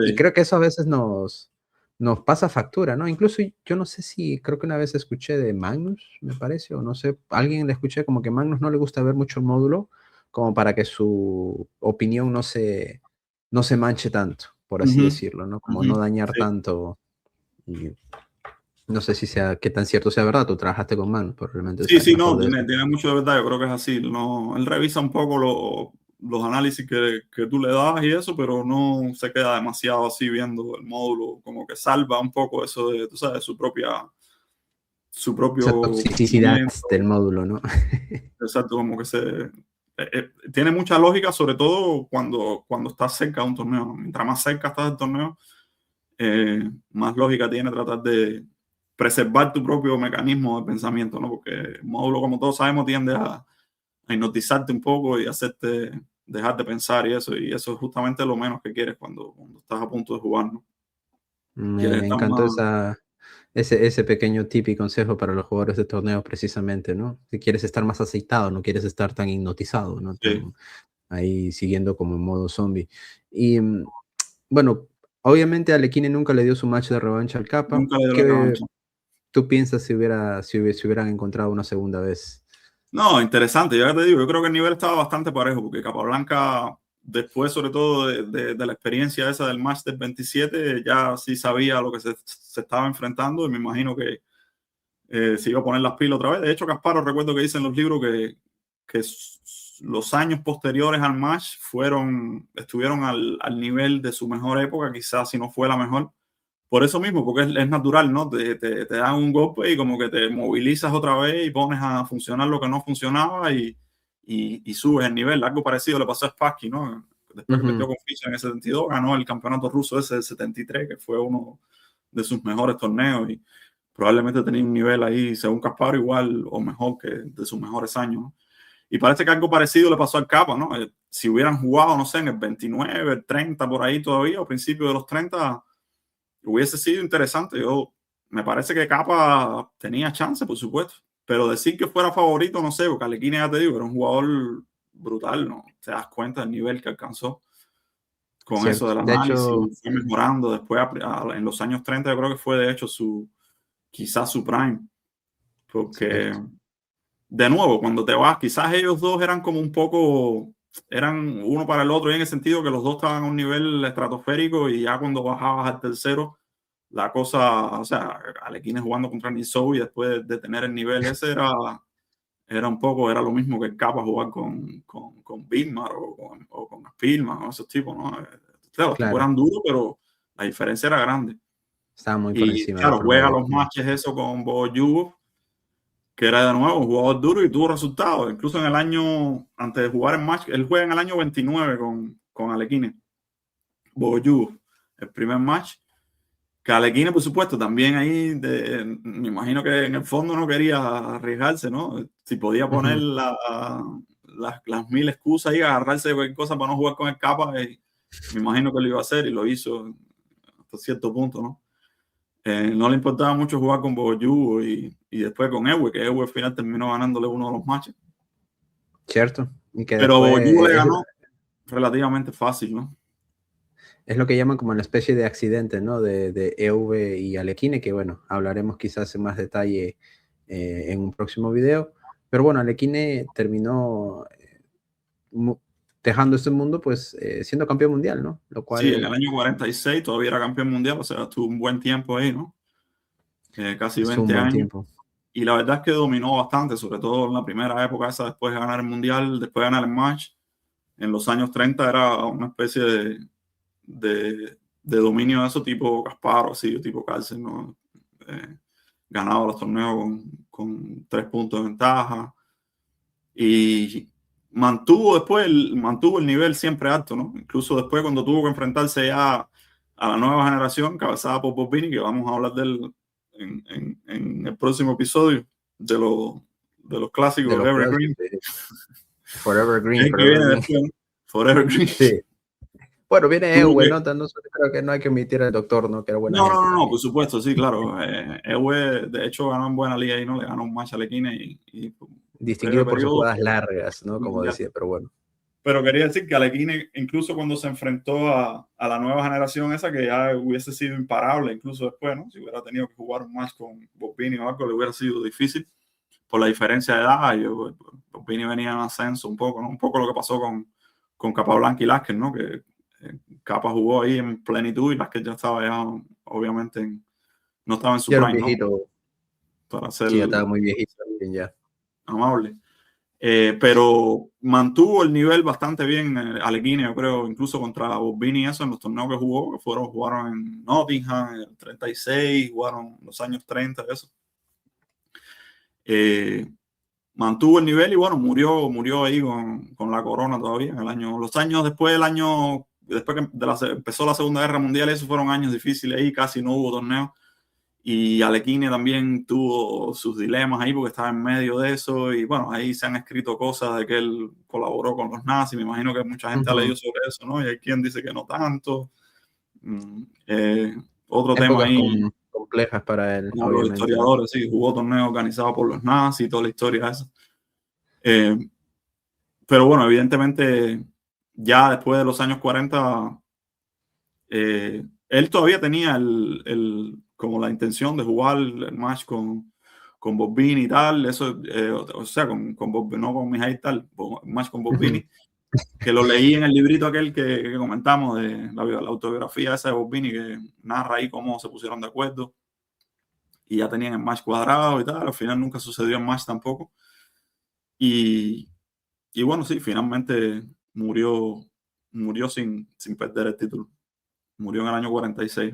y Sí. creo que eso a veces nos pasa factura, ¿no? Incluso yo no sé si, creo que una vez escuché de Magnus, me parece, o no sé, alguien le escuché como que Magnus no le gusta ver mucho el módulo, como para que su opinión no se manche tanto, por así Ujú, decirlo, ¿no? Como ujú, no dañar sí. tanto. Y no sé si sea, qué tan cierto sea verdad, tú trabajaste con Magnus, probablemente Sí, sabes sí, mejor no, de eso. tiene mucho de verdad, yo creo que es así. No, él revisa un poco los análisis que tú le das y eso, pero no se queda demasiado así viendo el módulo, como que salva un poco eso de, tú sabes, su Esa propio toxicidad conocimiento. del módulo, ¿no? Exacto, como que tiene mucha lógica, sobre todo cuando estás cerca de un torneo, ¿no? Mientras más cerca estás del torneo, más lógica tiene tratar de preservar tu propio mecanismo de pensamiento, ¿no? Porque el módulo, como todos sabemos, tiende a hipnotizarte un poco y hacerte dejar de pensar y eso es justamente lo menos que quieres cuando estás a punto de jugar, ¿no? Me, Quieres me estar encantó más... ese pequeño tip y consejo para los jugadores de torneo precisamente, ¿no? Si quieres estar más aceitado, no quieres estar tan hipnotizado, ¿no? Sí, Tan ahí siguiendo como en modo zombie. Y bueno, obviamente Alekhine nunca le dio su match de revancha al Kappa. nunca le doy la ¿Qué revancha. tú piensas si hubieran encontrado una segunda vez? No, interesante, ya te digo, yo creo que el nivel estaba bastante parejo, porque Capablanca, después sobre todo de la experiencia esa del Match del 27, ya sí sabía lo que se estaba enfrentando y me imagino que se iba a poner las pilas otra vez. De hecho, Kasparov, recuerdo que dice en los libros que los años posteriores al Match estuvieron al nivel de su mejor época, quizás si no fue la mejor. Por eso mismo, porque es natural, ¿no? Te dan un golpe y como que te movilizas otra vez y pones a funcionar lo que no funcionaba y subes el nivel. Algo parecido le pasó a Spassky, ¿no? Después que perdió Ujú, con Fischer en el 72, ganó el campeonato ruso ese del 73, que fue uno de sus mejores torneos y probablemente tenía un nivel ahí, según Kasparov, igual o mejor que de sus mejores años, ¿no? Y parece que algo parecido le pasó al Capa, ¿no? Si hubieran jugado, no sé, en el 29, el 30, por ahí todavía, o principios de los 30, hubiese sido interesante. Me parece que Capa tenía chance, por supuesto, pero decir que fuera favorito, no sé, porque Alekhine, ya te digo, era un jugador brutal, ¿no? Te das cuenta del nivel que alcanzó con eso cierto. del De hecho, análisis, fue mejorando después, en los años 30 yo creo que fue de hecho quizás su prime, porque cierto. de nuevo, cuando te vas, quizás ellos dos eran como un poco, eran uno para el otro, y en el sentido que los dos estaban a un nivel estratosférico y ya cuando bajabas al tercero, la cosa, o sea, Alekhine jugando contra Nisou y después de tener el nivel ese era un poco, era lo mismo que el Capa jugar con Bismarck o con Spielmann o esos tipos, ¿no? Claro, los tipos Claro, eran duros, pero la diferencia era grande. estaba muy por Y encima del claro, juega promedio. los matches eso con Boyú, que era de nuevo un jugador duro y tuvo resultados. Incluso en el año, antes de jugar en match, él juega en el año 29 con Alekhine. Boyú, el primer match. Que Alekhine, por supuesto, también ahí, me imagino que en el fondo no quería arriesgarse, ¿no? Si podía poner Ujú. las mil excusas y agarrarse de cualquier cosa para no jugar con el Capa, me imagino que lo iba a hacer y lo hizo hasta cierto punto, ¿no? No le importaba mucho jugar con Boyu y después con Ewe, que Ewe al final terminó ganándole uno de los matches. Cierto. Y que Pero después Boyu le ganó relativamente fácil, ¿no? es lo que llaman como una especie de accidente, ¿no? De EV y Alekhine, que bueno, hablaremos quizás en más detalle en un próximo video. Pero bueno, Alekhine terminó mu- dejando este mundo, pues siendo campeón mundial, ¿no? Lo Sí, en cual el año 46 todavía era campeón mundial, o sea, estuvo un buen tiempo ahí, ¿no? Casi estuvo un 20 buen años. tiempo. Y la verdad es que dominó bastante, sobre todo en la primera época esa, después de ganar el mundial, después de ganar el match. En los años 30 era una especie de dominio de eso tipo Kasparov, así, tipo Carlsen, ¿no? Eh, Ganado los torneos con 3 puntos de ventaja y mantuvo el nivel siempre alto, ¿no? Incluso después cuando tuvo que enfrentarse ya a la nueva generación, cabezada por Bobini, que vamos a hablar de él en el próximo episodio, de los clásicos, de los Evergreen. clásicos. Forever Green, Que viene después, Forever Green. Sí. Bueno, viene Ewe, ¿no? Creo que no hay que omitir al doctor, ¿no? Que era buena gente. No, por supuesto, sí, claro. Ewe, de hecho, ganó en buena liga y no le ganó un match a Alekhine y distinguido por sus jugadas largas, ¿no? Como decía, pero bueno. Pero quería decir que Alekhine, incluso cuando se enfrentó a la nueva generación esa, que ya hubiese sido imparable, incluso después, ¿no? Si hubiera tenido que jugar un match con Bobbini o algo, le hubiera sido difícil por la diferencia de edad. Bobbini venía en ascenso un poco, ¿no? Un poco lo que pasó con Capablanca y Lasker, ¿no? Que Capa jugó ahí en plenitud y Lasker ya estaba ya, obviamente, no estaba en su ya prime, viejito. ¿no? Para ser sí, ya estaba muy viejito ya. Amable. Pero mantuvo el nivel bastante bien Alekhine, yo creo, incluso contra Bobbini, eso en los torneos que jugó, que jugaron en Nottingham, en el 36, jugaron los años 30, eso. Mantuvo el nivel y bueno, murió ahí con la corona todavía en el año, los años después después que empezó la Segunda Guerra Mundial, esos fueron años difíciles ahí, casi no hubo torneos. Y Alekhine también tuvo sus dilemas ahí porque estaba en medio de eso. Y bueno, ahí se han escrito cosas de que él colaboró con los nazis. Me imagino que mucha gente ha leído sobre eso, ¿no? Y hay quien dice que no tanto. Otro tema ahí. Complejas para él. Como los historiadores, sí, jugó torneos organizados por los nazis y toda la historia esa. Pero bueno, evidentemente, ya después de los años 40, él todavía tenía como la intención de jugar el match con Bobbini y tal, eso, o sea, no con Mijail y tal, match con Bobbini, que lo leí en el librito aquel que comentamos de la autobiografía esa de Bobbini, que narra ahí cómo se pusieron de acuerdo y ya tenían el match cuadrado y tal, al final nunca sucedió el match tampoco. Y bueno, sí, finalmente murió sin perder el título. Murió en el año 46.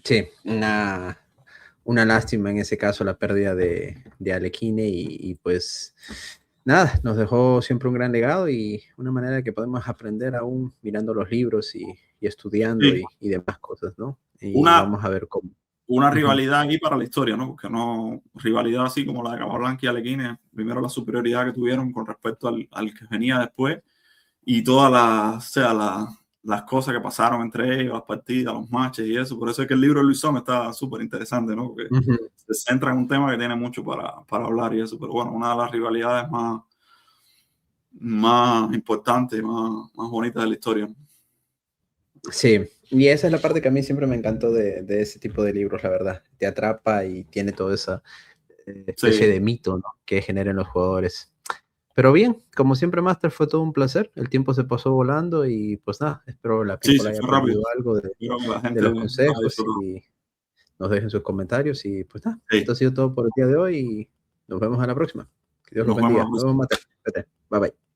Sí, una lástima en ese caso la pérdida de Alekhine y pues nada, nos dejó siempre un gran legado y una manera que podemos aprender aún mirando los libros y estudiando sí. y demás cosas, ¿no? Y vamos a ver cómo. Una rivalidad aquí para la historia, ¿no? Porque no, rivalidad así como la de Capablanca y Alekhine, primero la superioridad que tuvieron con respecto al que venía después y todas las cosas que pasaron entre ellos, las partidas, los matches y eso. Por eso es que el libro de Luis Son está súper interesante, ¿no? Porque se centra en un tema que tiene mucho para hablar y eso. Pero bueno, una de las rivalidades más importantes, más bonitas de la historia. Sí, y esa es la parte que a mí siempre me encantó de ese tipo de libros, la verdad. Te atrapa y tiene toda esa especie de mito, ¿no? Que generan los jugadores. Pero bien, como siempre, Master, fue todo un placer. El tiempo se pasó volando y pues nada, espero la people haya aprendido algo de los consejos y nos dejen sus comentarios. Y pues nada, esto ha sido todo por el día de hoy y nos vemos a la próxima. Que Dios los bendiga. Nos vemos, Master. Bye bye.